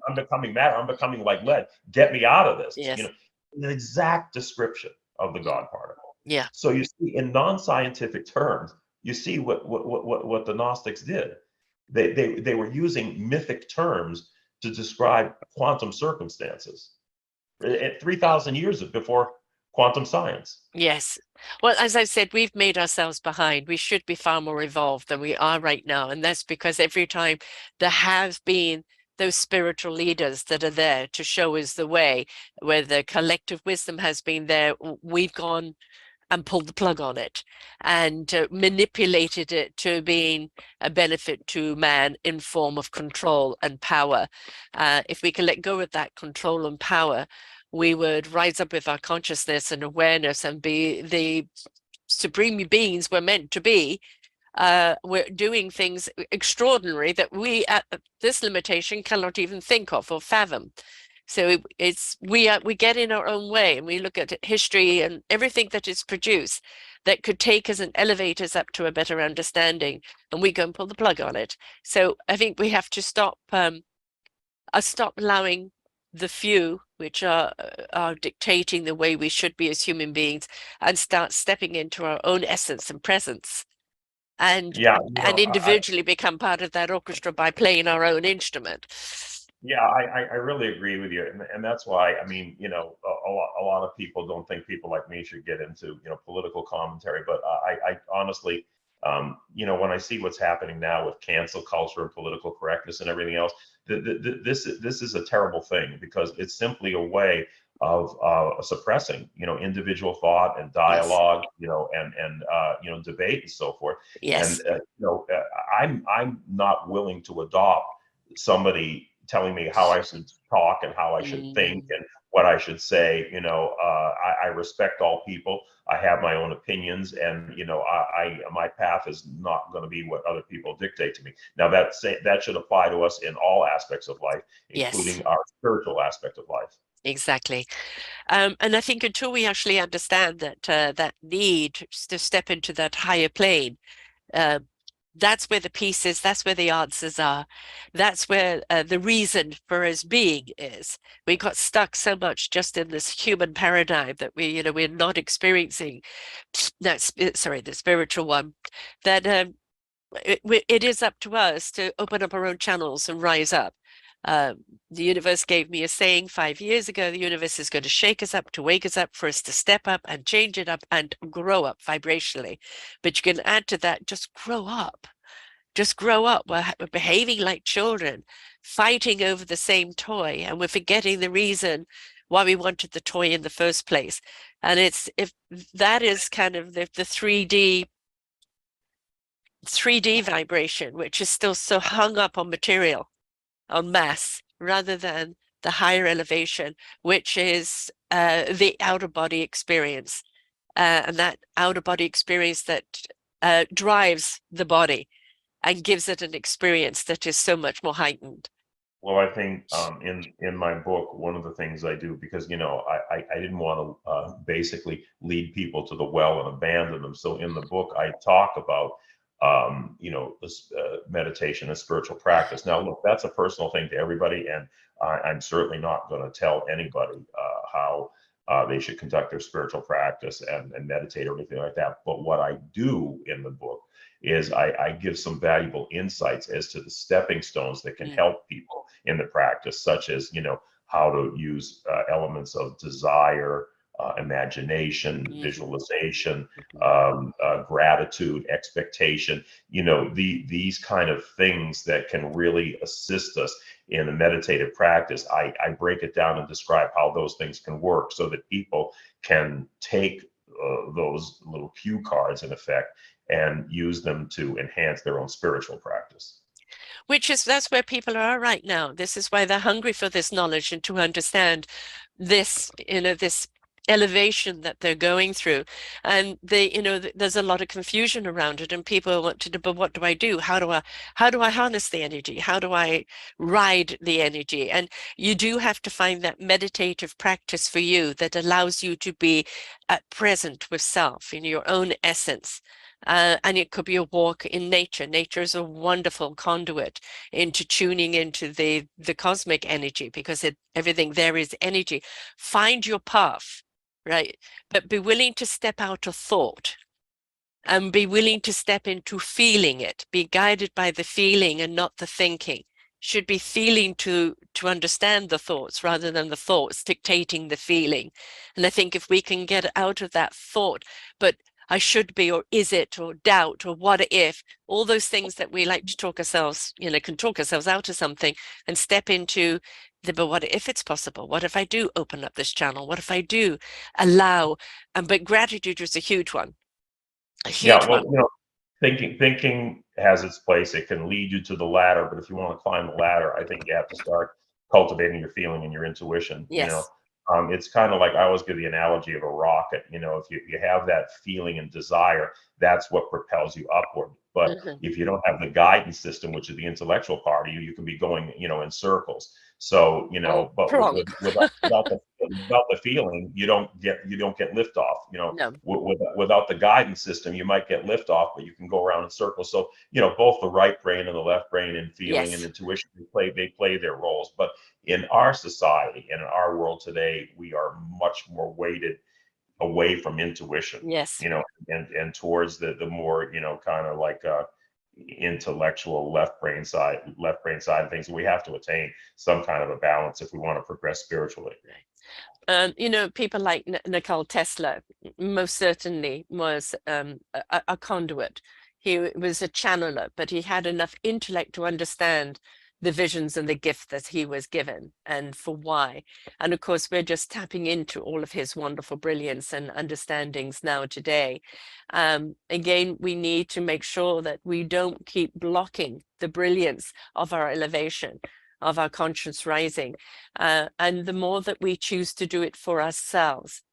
I'm becoming matter. I'm becoming like lead. Get me out of this." Yes. An exact description of the God particle. Yeah. So you see, in non-scientific terms, you see what the Gnostics did. They were using mythic terms to describe quantum circumstances. 3,000 years before quantum science. Yes. Well, as I said, we've made ourselves behind. We should be far more evolved than we are right now. And that's because every time there have been those spiritual leaders that are there to show us the way, where the collective wisdom has been there, we've gone and pulled the plug on it and manipulated it to being a benefit to man in form of control and power. If we can let go of that control and power, we would rise up with our consciousness and awareness and be the supreme beings we're meant to be. We're doing things extraordinary that we at this limitation cannot even think of or fathom. So we get in our own way, and we look at history and everything that is produced that could take us and elevate us up to a better understanding, and we go and pull the plug on it. So I think we have to stop allowing the few, which are dictating the way we should be as human beings, and start stepping into our own essence and presence, and individually become part of that orchestra by playing our own instrument. Yeah, I really agree with you, and that's why, I mean, a lot of people don't think people like me should get into political commentary, but I honestly, when I see what's happening now with cancel culture and political correctness and everything else, this is a terrible thing, because it's simply a way of suppressing individual thought and dialogue, and debate and so forth. Yes. And I'm not willing to adopt somebody telling me how I should talk and how I should think and what I should say. I respect all people. I have my own opinions, and my path is not going to be what other people dictate to me. Now that should apply to us in all aspects of life, including our spiritual aspect of life. Exactly. And I think until we actually understand that that need to step into that higher plane, that's where the peace is, that's where the answers are, that's where the reason for us being is. We got stuck so much just in this human paradigm that we're not experiencing that, the spiritual one, that it is up to us to open up our own channels and rise up. The universe gave me a saying 5 years ago: the universe is going to shake us up, to wake us up, for us to step up and change it up and grow up vibrationally. But you can add to that, just grow up. Just grow up. We're behaving like children, fighting over the same toy, and we're forgetting the reason why we wanted the toy in the first place. And if that is kind of the 3D vibration, which is still so hung up on material, on mass, rather than the higher elevation, which is the outer body experience, and that outer body experience that drives the body and gives it an experience that is so much more heightened. Well, I think in my book, one of the things I do, because I didn't want to basically lead people to the well and abandon them. So in the book, I talk about this meditation and spiritual practice. Now, look, that's a personal thing to everybody, and I'm certainly not going to tell anybody how they should conduct their spiritual practice and meditate or anything like that. But what I do in the book is I give some valuable insights as to the stepping stones that can help people in the practice, such as, how to use elements of desire, imagination, visualization, gratitude, expectation, these kind of things that can really assist us in the meditative practice. I break it down and describe how those things can work so that people can take those little cue cards, in effect, and use them to enhance their own spiritual practice. That's where people are right now. This is why they're hungry for this knowledge and to understand this, this elevation that they're going through. And there's a lot of confusion around it, and people want to know, but what do I do? How do I harness the energy? How do I ride the energy? And you do have to find that meditative practice for you that allows you to be at present with self in your own essence. And it could be a walk in nature. Nature is a wonderful conduit into tuning into the cosmic energy, because everything there is energy. Find your path, right? But be willing to step out of thought and be willing to step into feeling it. Be guided by the feeling and not the thinking. Should be feeling to understand the thoughts rather than the thoughts dictating the feeling. And I think if we can get out of that thought, but I should be, or is it, or doubt, or what if, all those things that we like to talk ourselves, can talk ourselves out of something, and step into but what if it's possible? What if I do open up this channel? What if I do allow? But gratitude is a huge one. A huge one. Thinking has its place. It can lead you to the ladder, but if you want to climb the ladder, I think you have to start cultivating your feeling and your intuition. Yes. It's kind of like, I always give the analogy of a rocket. If you have that feeling and desire, that's what propels you upward. But if you don't have the guidance system, which is the intellectual part of you, you can be going, in circles. So, but without the feeling, you don't get liftoff. No. Without the guidance system, you might get liftoff, but you can go around in circles. So, both the right brain and the left brain and feeling and intuition, they play their roles. But in our society and in our world today, we are much more weighted away from intuition. Yes. And towards the more, kind of like intellectual left brain side of things. We have to attain some kind of a balance if we want to progress spiritually. People like Nikola Tesla most certainly was a conduit. He was a channeler, but he had enough intellect to understand the visions and the gift that he was given and for why. And of course, we're just tapping into all of his wonderful brilliance and understandings now today. Again, we need to make sure that we don't keep blocking the brilliance of our elevation, of our conscious rising. And the more that we choose to do it for ourselves,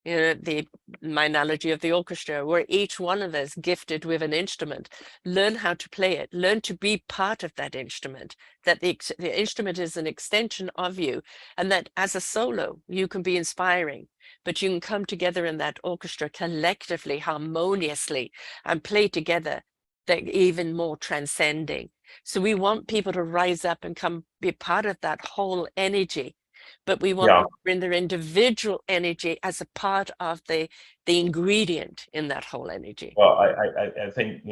my analogy of the orchestra, where each one of us gifted with an instrument, learn how to play it, learn to be part of that instrument, that the instrument is an extension of you, and that as a solo, you can be inspiring, but you can come together in that orchestra collectively, harmoniously, and play together, that even more transcending. So we want people to rise up and come be part of that whole energy, but we want them to bring their individual energy as a part of the ingredient in that whole energy. Well, I think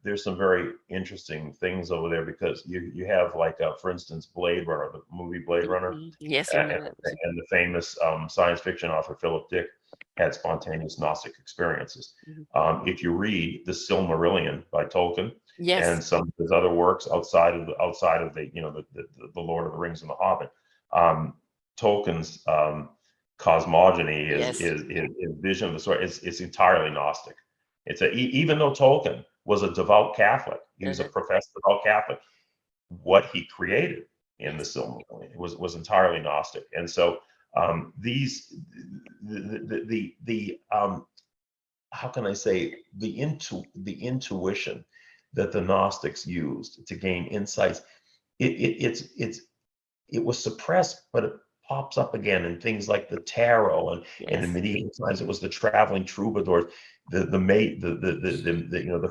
there's some very interesting things over there, because you have, like, for instance, Blade Runner, the movie Blade Runner. Yes, and the famous science fiction author Philip Dick had spontaneous Gnostic experiences. If you read The Silmarillion by Tolkien, and some of his other works outside of the the Lord of the Rings and the Hobbit, Tolkien's cosmogony, his vision of the story, is entirely Gnostic. Even though Tolkien was a devout Catholic, he was a professed devout Catholic, what he created in the Silmarillion. It was entirely Gnostic, and so these the how can I say, the intuition that the Gnostics used to gain insights, it was suppressed, but it pops up again in things like the tarot, and in Yes, medieval times it was the traveling troubadours, the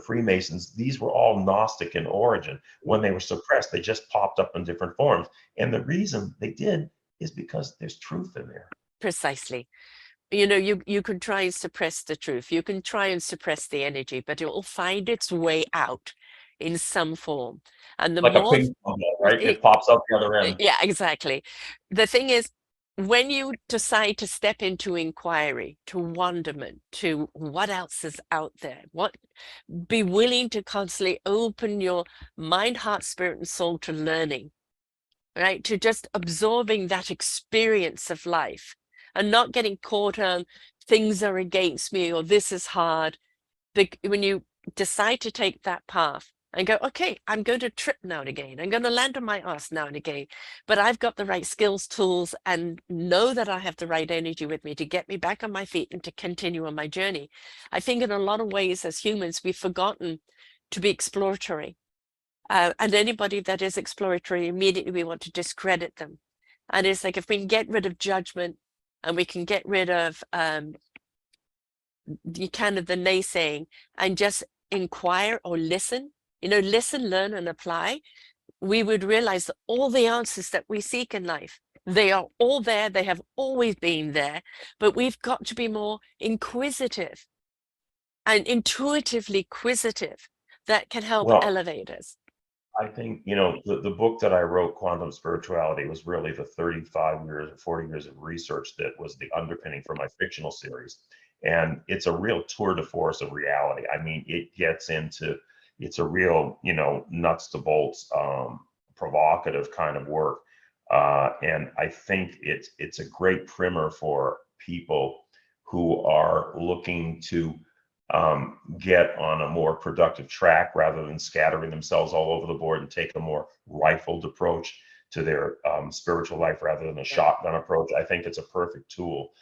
Freemasons. These were all Gnostic in origin. When they were suppressed, they just popped up in different forms, and the reason they did is because there's truth in there. precisely. You can try and suppress the truth. You can try and suppress the energy, but it will find its way out in some form. And the Like a more, ping pong ball, right? It pops out the other end. yeah, exactly. The thing is, when you decide to step into inquiry, to wonderment, to what else is out there, be willing to constantly open your mind, heart, spirit, and soul to learning, right? To just absorbing that experience of life and not getting caught on things are against me or this is hard. When you decide to take that path and go, okay, I'm going to trip now and again, I'm going to land on my ass now and again, but I've got the right skills, tools, and know that I have the right energy with me to get me back on my feet and to continue on my journey. I think in a lot of ways as humans, we've forgotten to be exploratory. And anybody that is exploratory, immediately we want to discredit them. And it's like if we can get rid of judgment and we can get rid of the kind of the naysaying and just inquire or listen, listen, learn, and apply, we would realize that all the answers that we seek in life, they are all there. They have always been there, but we've got to be more inquisitive and intuitively acquisitive. That can help Well, elevate us. I think, the book that I wrote, Quantum Spirituality, was really the 35 years or 40 years of research that was the underpinning for my fictional series. And it's a real tour de force of reality. I mean, it's a real, nuts to bolts, provocative kind of work. And I think it's a great primer for people who are looking to get on a more productive track rather than scattering themselves all over the board, and take a more rifled approach to their spiritual life rather than a shotgun approach. I think it's a perfect tool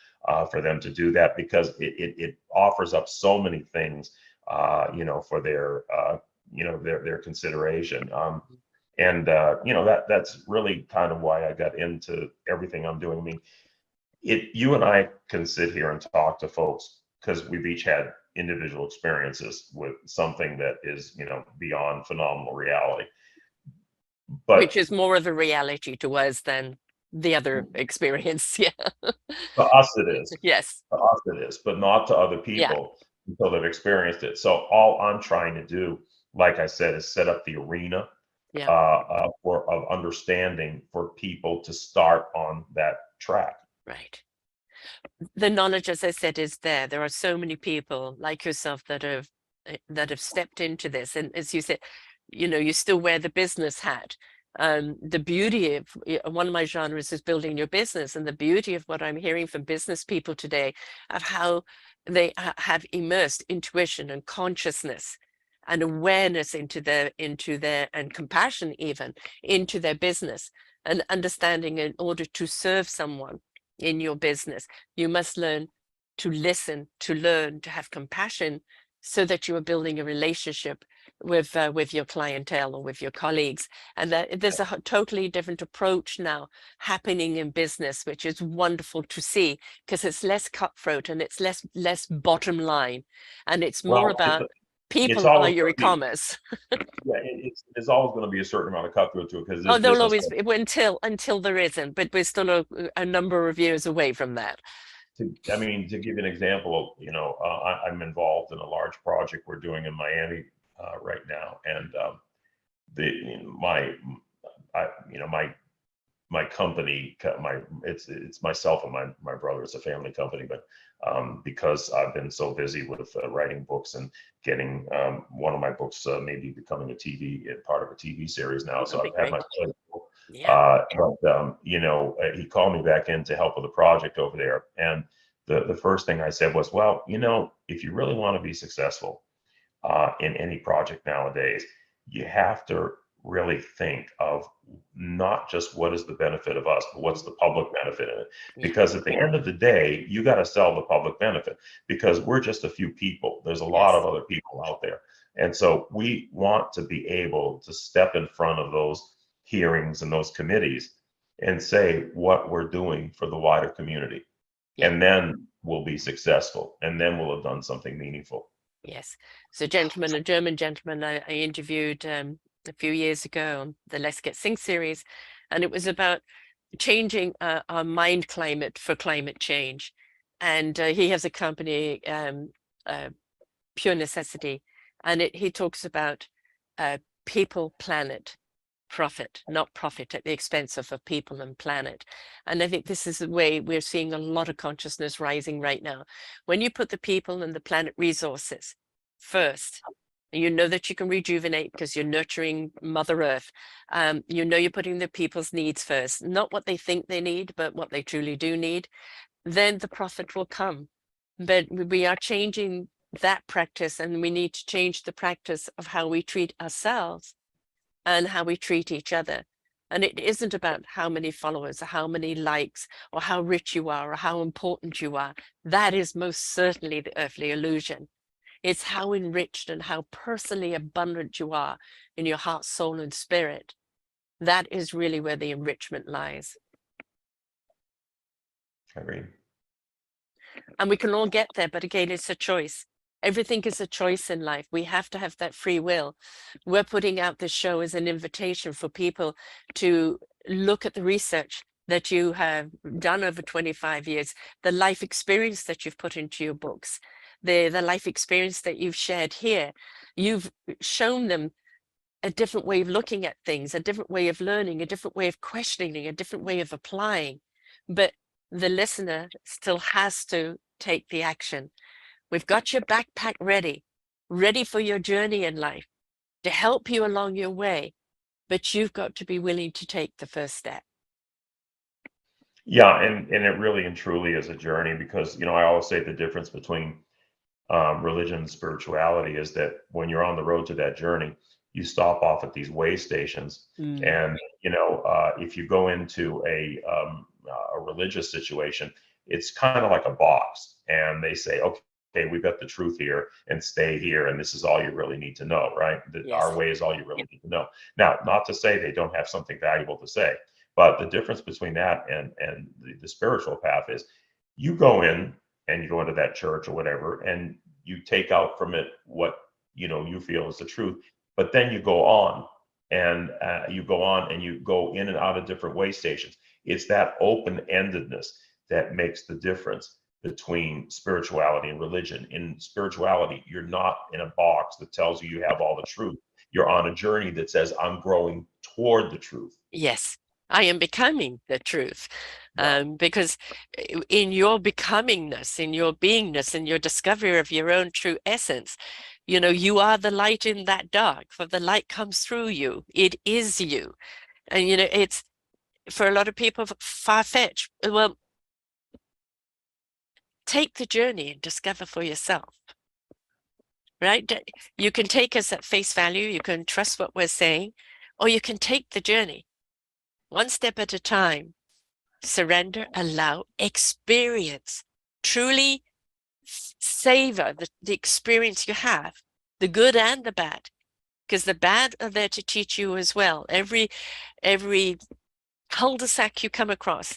for them to do that, because it offers up so many things, for their consideration. And that's really kind of why I got into everything I'm doing. I mean, you and I can sit here and talk to folks because we've each had individual experiences with something that is, beyond phenomenal reality. Which But is more of a reality to us than the other experience. Yeah. to us it is. Yes. To us it is, but not to other Yeah. people until they've experienced it. So all I'm trying to do, like I said, is set up the arena Yeah. of understanding for people to start on that track. Right. The knowledge, as I said, is there. There are so many people like yourself that have stepped into this, and as you said, you still wear the business hat. The beauty of one of my genres is building your business, and the beauty of what I'm hearing from business people today of how they have immersed intuition and consciousness and awareness into their and compassion even into their business, and understanding in order to serve someone in your business, you must learn to listen, to learn, to have compassion, so that you are building a relationship with your clientele or with your colleagues. And that there's a totally different approach now happening in business, which is wonderful to see, because it's less cutthroat and it's less bottom line, and it's more about It's people are always your going to be, e-commerce. yeah, there's always going to be a certain amount of cutthroat to it, because Oh, this there'll business. always be, until there isn't, but we're still a number of years away from that. To give you an example, I'm involved in a large project we're doing in Miami right now, and my company, it's myself and my brother. It's a family company, but because I've been so busy with writing books and getting one of my books maybe becoming part of a TV series now, so I've had my plate full. Yeah. He called me back in to help with a project over there, and the first thing I said was, well, if you really want to be successful in any project nowadays, you have to really think of not just what is the benefit of us, but what's the public benefit in it. Yeah. Because at the end of the day, you got to sell the public benefit, because we're just a few people. There's a lot Yes. of other people out there. And so we want to be able to step in front of those hearings and those committees and say what we're doing for the wider community. Yeah. And then we'll be successful. And then we'll have done something meaningful. Yes. So, a German gentleman I interviewed a few years ago on the Let's Get Sync series, and it was about changing our mind climate for climate change. And he has a company, Pure Necessity, and he talks about people, planet, profit, not profit at the expense of people and planet. And I think this is the way we're seeing a lot of consciousness rising right now. When you put the people and the planet resources first, you know that you can rejuvenate because you're nurturing Mother Earth. You know you're putting the people's needs first, not what they think they need, but what they truly do need. Then the profit will come. But we are changing that practice, and we need to change the practice of how we treat ourselves and how we treat each other. And it isn't about how many followers or how many likes or how rich you are or how important you are. That is most certainly the earthly illusion. It's how enriched and how personally abundant you are in your heart, soul, and spirit. That is really where the enrichment lies. I agree. And we can all get there, but again, it's a choice. Everything is a choice in life. We have to have that free will. We're putting out this show as an invitation for people to look at the research that you have done over 25 years, the life experience that you've put into your books, the life experience that you've shared here. You've shown them a different way of looking at things, a different way of learning, a different way of questioning, a different way of applying. But the listener still has to take the action. We've got your backpack ready, ready for your journey in life to help you along your way, but you've got to be willing to take the first step. Yeah, and it really and truly is a journey, because I always say the difference between religion and spirituality is that when you're on the road to that journey, you stop off at these way stations, and if you go into a religious situation, it's kind of like a box, and they say, okay, we've got the truth here, and stay here, and this is all you really need to know, right? That Yes. our way is all you really need to know. Now, not to say they don't have something valuable to say, but the difference between that and the spiritual path is you go in and you go into that church or whatever, and you take out from it what you feel is the truth. But then you go on, and you go in and out of different way stations. It's that open-endedness that makes the difference between spirituality and religion. In spirituality, you're not in a box that tells you have all the truth. You're on a journey that says, I'm growing toward the truth. Yes, I am becoming the truth. Because in your becomingness, in your beingness, in your discovery of your own true essence, you are the light in that dark, for the light comes through you. It is you. And, it's for a lot of people far-fetched. Well, take the journey and discover for yourself, right? You can take us at face value. You can trust what we're saying, or you can take the journey one step at a time. Surrender, allow, experience, truly savor the experience you have, the good and the bad, because the bad are there to teach you as well. Every cul-de-sac you come across,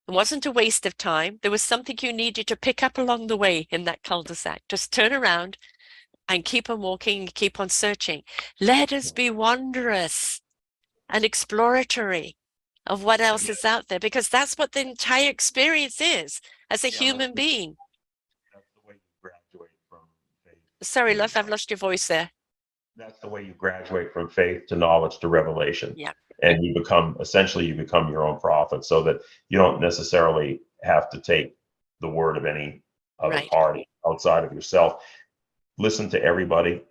it wasn't a waste of time. There was something you needed to pick up along the way in that cul-de-sac. Just turn around and keep on walking, keep on searching. Let us be wondrous and exploratory of what else is out there, because that's what the entire experience is as a human being. That's the way you graduate from faith. Sorry, love, I've lost your voice there. That's the way you graduate from faith to knowledge to revelation. Yeah. And you become your own prophet, so that you don't necessarily have to take the word of any other party outside of yourself. Listen to everybody,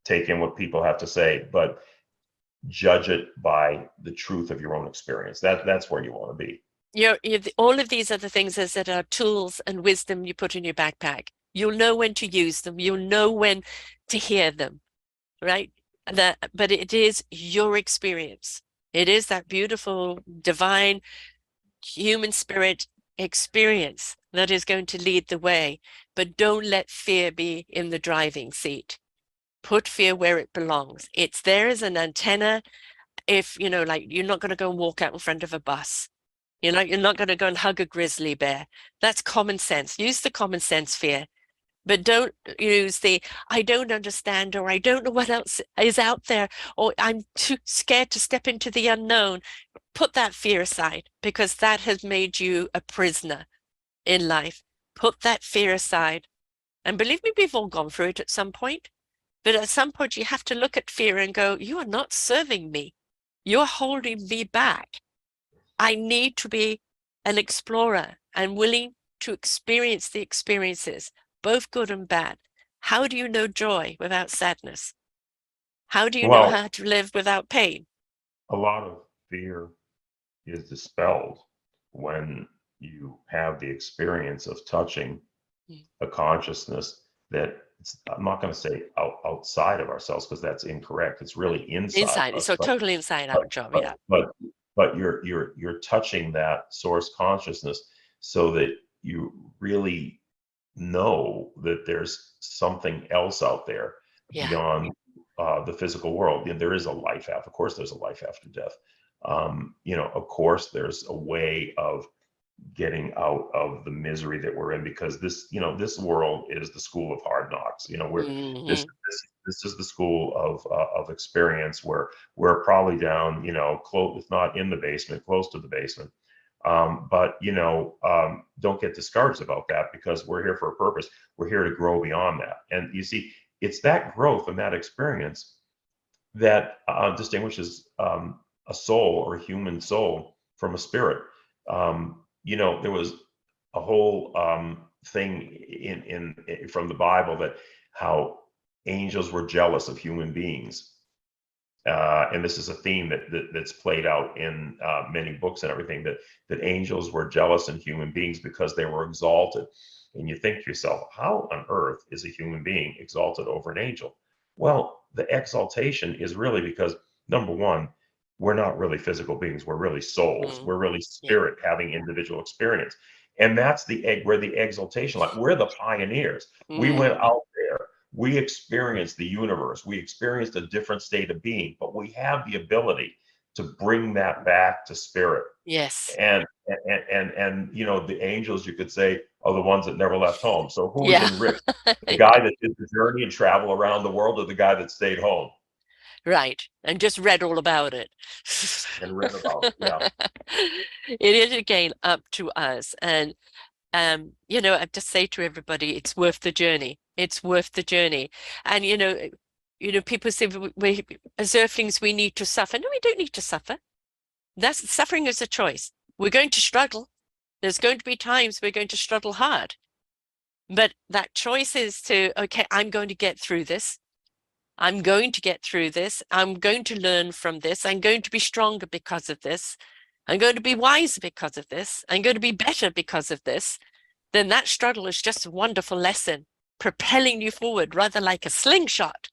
take in what people have to say, but judge it by the truth of your own experience. That's where you want to be. All of these are the things that are tools and wisdom you put in your backpack. You'll know when to use them. You'll know when to hear them, right? but it is your experience. It is that beautiful, divine, human spirit experience that is going to lead the way. But don't let fear be in the driving seat. Put fear where it belongs. It's there as an antenna. If, like you're not going to go and walk out in front of a bus. You're not going to go and hug a grizzly bear. That's common sense. Use the common sense fear. But don't use the I don't understand, or I don't know what else is out there, or I'm too scared to step into the unknown. Put that fear aside, because that has made you a prisoner in life. Put that fear aside. And believe me, we've all gone through it at some point. But at some point, you have to look at fear and go, you are not serving me. You're holding me back. I need to be an explorer and willing to experience the experiences, both good and bad. How do you know joy without sadness? How do you know how to live without pain? A lot of fear is dispelled when you have the experience of touching a consciousness that I'm not going to say outside of ourselves, because that's incorrect. It's really inside of us. So totally inside out job, yeah. But you're touching that source consciousness so that you really know that there's something else out there beyond the physical world. There is a life after. Of course, there's a life after death. Of course, there's a way of getting out of the misery that we're in, because this world is the school of hard knocks. This is the school of experience, where we're probably down, close, if not in the basement, close to the basement. But don't get discouraged about that, because we're here for a purpose. We're here to grow beyond that. And you see, it's that growth and that experience that distinguishes a soul, or a human soul, from a spirit. There was a whole thing in from the Bible, that how angels were jealous of human beings. And this is a theme that's played out in many books and everything, that angels were jealous in human beings because they were exalted. And you think to yourself, how on earth is a human being exalted over an angel? Well, the exaltation is really because, number one, we're not really physical beings. We're really souls. We're really spirit having individual experience. And that's where the exaltation lies. We're the pioneers. We went out there. We experienced the universe. We experienced a different state of being, but we have the ability to bring that back to spirit. Yes. And the angels, you could say, are the ones that never left home. So who was enriched? The guy that did the journey and travel around the world, or the guy that stayed home? Right. And just read all about it. And read about it, yeah. It is, again, up to us. And I just say to everybody, it's worth the journey. It's worth the journey. And people say, we as earthlings, we need to suffer. No, we don't need to suffer. Suffering is a choice. We're going to struggle. There's going to be times we're going to struggle hard. But that choice is to, okay, I'm going to get through this. I'm going to get through this. I'm going to learn from this. I'm going to be stronger because of this. I'm going to be wiser because of this. I'm going to be better because of this. Then that struggle is just a wonderful lesson, propelling you forward, rather like a slingshot,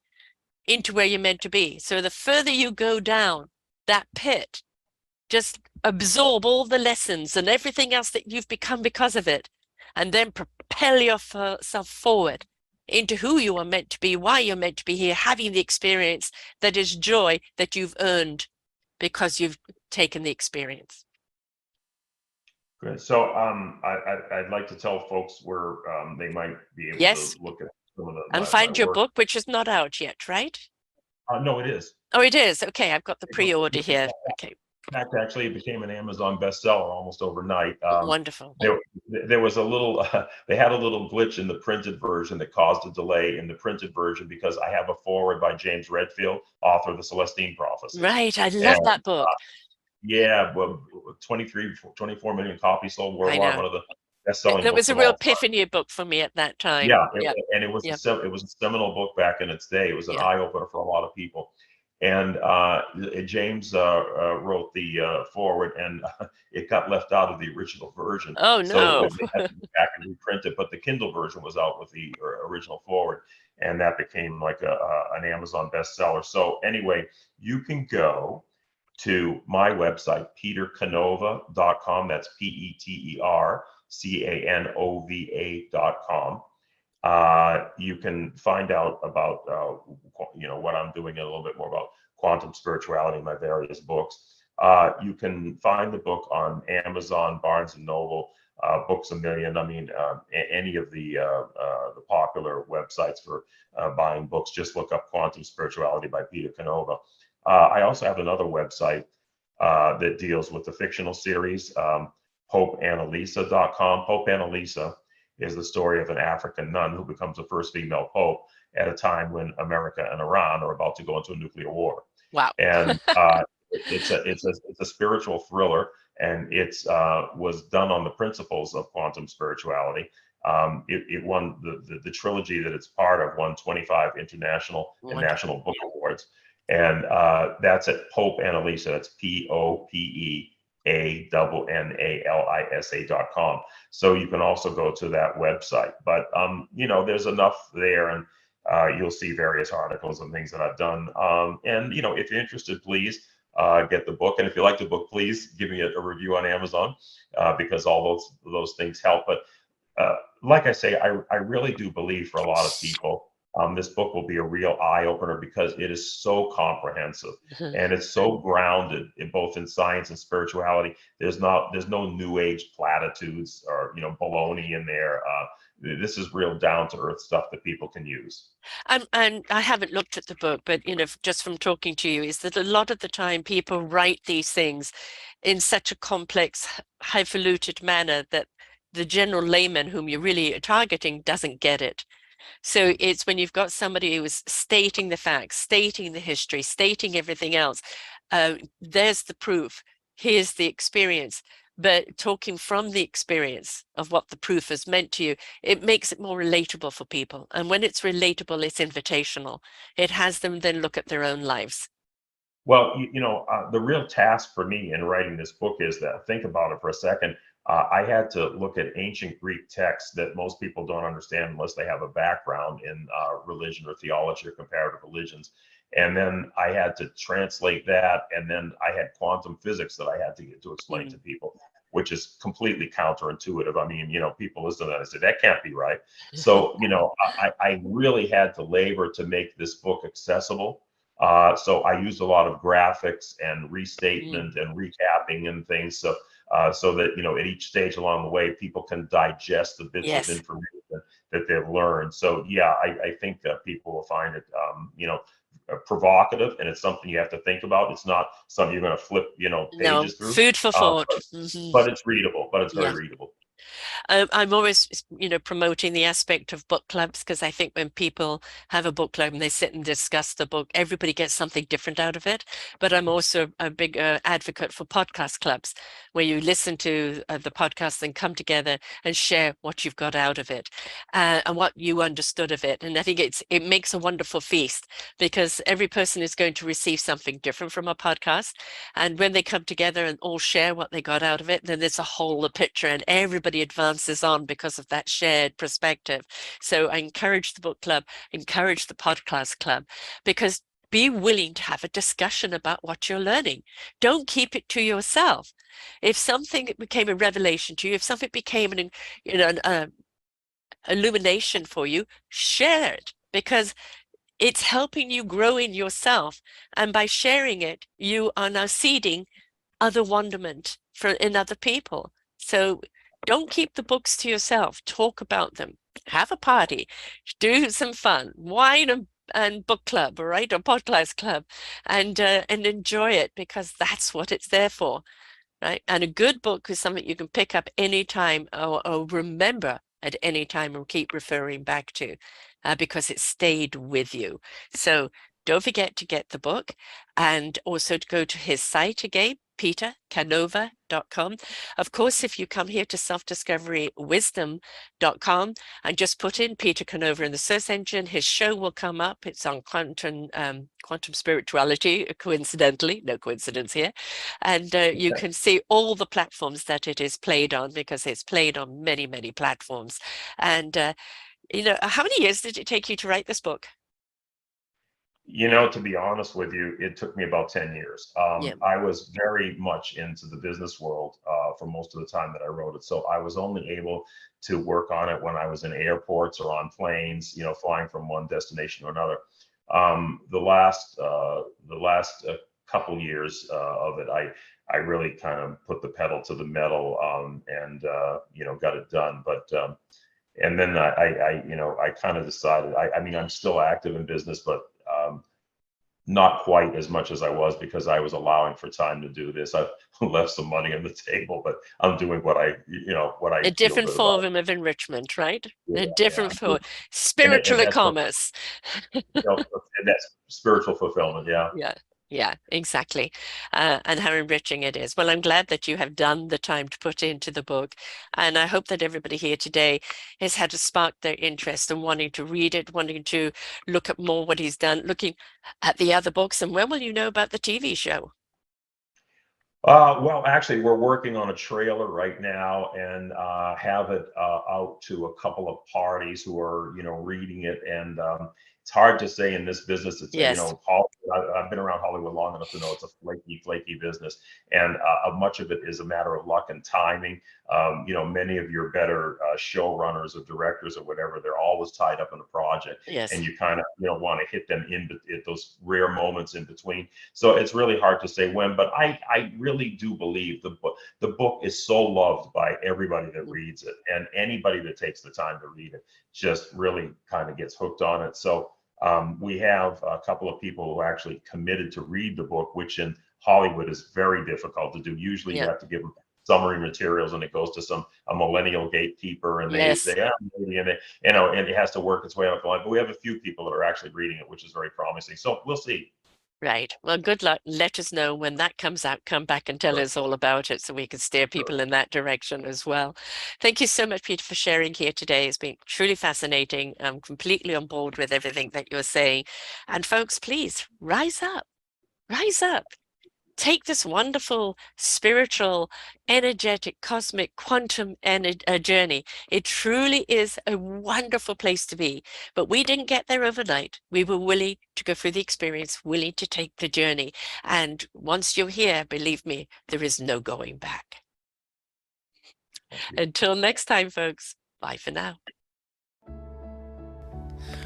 into where you're meant to be. So the further you go down that pit, just absorb all the lessons and everything else that you've become because of it, and then propel yourself forward into who you are meant to be, why you're meant to be here, having the experience that is joy that you've earned because you've taken the experience. Good. So I'd like to tell folks where they might be able to look at some of the and find your book, which is not out yet, right? No, it is. Oh, it is. Okay, I've got the pre-order here. Okay. In fact, actually, it became an Amazon bestseller almost overnight. Wonderful. There was a little, they had a little glitch in the printed version that caused a delay in the printed version, because I have a foreword by James Redfield, author of the Celestine Prophecy. Right, I love that book. Well, 24 million copies sold worldwide. One of the best-selling books. That was a real epiphany book for me at that time. And it was a seminal book back in its day. It was an eye-opener for a lot of people. And James wrote the foreword, and it got left out of the original version. Oh, So no. they had to go back and reprint it. But the Kindle version was out with the original foreword, and that became like an Amazon bestseller. So anyway, you can go to my website, petercanova.com. That's petercanova.com. You can find out about what I'm doing, a little bit more about quantum spirituality in my various books. You can find the book on Amazon, Barnes and Noble, Books a Million. I mean, any of the popular websites for buying books. Just look up Quantum Spirituality by Peter Canova. I also have another website that deals with the fictional series, PopeAnnalisa.com. Pope Annalisa is the story of an African nun who becomes the first female pope at a time when America and Iran are about to go into a nuclear war. Wow. And it's a spiritual thriller, and it's was done on the principles of quantum spirituality. It won the trilogy that it's part of won 25 international and Wonderful. national book awards, and that's at Pope Annalisa. That's PopeAnnalisa.com. So you can also go to that website. But there's enough there, and you'll see various articles and things that I've done. And if you're interested, please get the book. And if you like the book, please give me a review on Amazon, because all those things help. But like I say, I really do believe for a lot of people, this book will be a real eye opener, because it is so comprehensive and it's so grounded in both in science and spirituality. There's no new age platitudes or baloney in there. This is real down to earth stuff that people can use. And I haven't looked at the book, but just from talking to you, is that a lot of the time people write these things in such a complex, highfalutin manner that the general layman whom you're really targeting doesn't get it. So it's when you've got somebody who is stating the facts, stating the history, stating everything else, there's the proof, here's the experience. But talking from the experience of what the proof has meant to you, it makes it more relatable for people. And when it's relatable, it's invitational. It has them then look at their own lives. Well, the real task for me in writing this book is that, think about it for a second. I had to look at ancient Greek texts that most people don't understand unless they have a background in religion or theology or comparative religions. And then I had to translate that. And then I had quantum physics that I had to get to explain to people, which is completely counterintuitive. I mean, people listen to that and say, that can't be right. So, I really had to labor to make this book accessible. So I used a lot of graphics and restatement and recapping and things. So that, at each stage along the way, people can digest the bits of Yes. information that they've learned. So yeah, I think that people will find it, provocative, and it's something you have to think about. It's not something you're going to flip, No, pages through. food for thought. But it's readable, but it's very Yeah. readable. I'm always, promoting the aspect of book clubs, because I think when people have a book club and they sit and discuss the book, everybody gets something different out of it. But I'm also a big advocate for podcast clubs, where you listen to the podcast and come together and share what you've got out of it and what you understood of it. And I think it makes a wonderful feast, because every person is going to receive something different from a podcast. And when they come together and all share what they got out of it, then there's a whole picture, and everybody advances on because of that shared perspective. So I encourage the book club, encourage the podcast club, because be willing to have a discussion about what you're learning. Don't keep it to yourself. If something became a revelation to you, if something became an illumination for you, share it, because it's helping you grow in yourself. And by sharing it, you are now seeding other wonderment in other people. So don't keep the books to yourself. Talk about them. Have a party. Do some fun. Wine and book club, all right, or podcast club, and enjoy it, because that's what it's there for, right? And a good book is something you can pick up anytime, or remember at any time, and keep referring back to, because it stayed with you. So don't forget to get the book and also to go to his site again, petercanova.com. Of course, if you come here to selfdiscoverywisdom.com and just put in Peter Canova in the search engine, his show will come up. It's on quantum spirituality, coincidentally, no coincidence here. And you can see all the platforms that it is played on, because it's played on many, many platforms. And, how many years did it take you to write this book? To be honest with you, it took me about 10 years. Yeah. I was very much into the business world for most of the time that I wrote it. So I was only able to work on it when I was in airports or on planes, flying from one destination to another. The last couple years of it, I really kind of put the pedal to the metal and got it done. But and then I kind of decided, I mean, I'm still active in business, but not quite as much as I was, because I was allowing for time to do this. I left some money on the table, but I'm doing what I A feel different good about. form of enrichment, right? Yeah, A different yeah. form, spiritual And commerce. that's spiritual fulfillment. Yeah. Yeah, yeah, exactly. And how enriching it is. Well, I'm glad that you have done the time to put into the book. And I hope that everybody here today has had to spark their interest in wanting to read it, wanting to look at more what he's done, looking at the other books. And when will you know about the TV show? Well, actually, we're working on a trailer right now and have it out to a couple of parties who are, reading it. And it's hard to say in this business. It's, Yes, I've been around Hollywood long enough to know it's a flaky business. And much of it is a matter of luck and timing. Many of your better showrunners or directors or whatever, they're always tied up in a project. yes, And you kind of, want to hit them at those rare moments in between. So it's really hard to say when, but I really do believe the book is so loved by everybody that reads it, and anybody that takes the time to read it just really kind of gets hooked on it. So we have a couple of people who actually committed to read the book, which in Hollywood is very difficult to do. Usually you yeah, have to give them summary materials, and it goes to a millennial gatekeeper, and they yes. say, yeah, maybe, and and it has to work its way up the line. But we have a few people that are actually reading it, which is very promising. So we'll see. Right. Well, good luck. Let us know when that comes out. Come back and tell Sure, us all about it so we can steer sure. people in that direction as well. Thank you so much, Peter, for sharing here today. It's been truly fascinating. I'm completely on board with everything that you're saying. And folks, please rise up. Rise up. Take this wonderful spiritual, energetic, cosmic, quantum journey. It truly is a wonderful place to be. But we didn't get there overnight. We were willing to go through the experience, willing to take the journey. And once you're here, believe me, there is no going back. Until next time, folks, bye for now.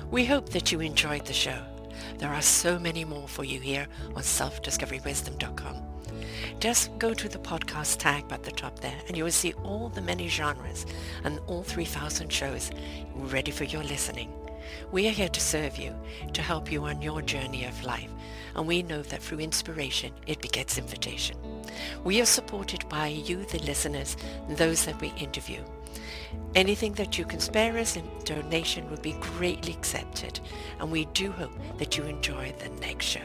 We hope that you enjoyed the show. There are so many more for you here on selfdiscoverywisdom.com. Just go to the podcast tab at the top there and you will see all the many genres and all 3,000 shows ready for your listening. We are here to serve you, to help you on your journey of life, and we know that through inspiration it begets invitation. We are supported by you, the listeners, and those that we interview. Anything that you can spare us in donation would be greatly accepted, and we do hope that you enjoy the next show.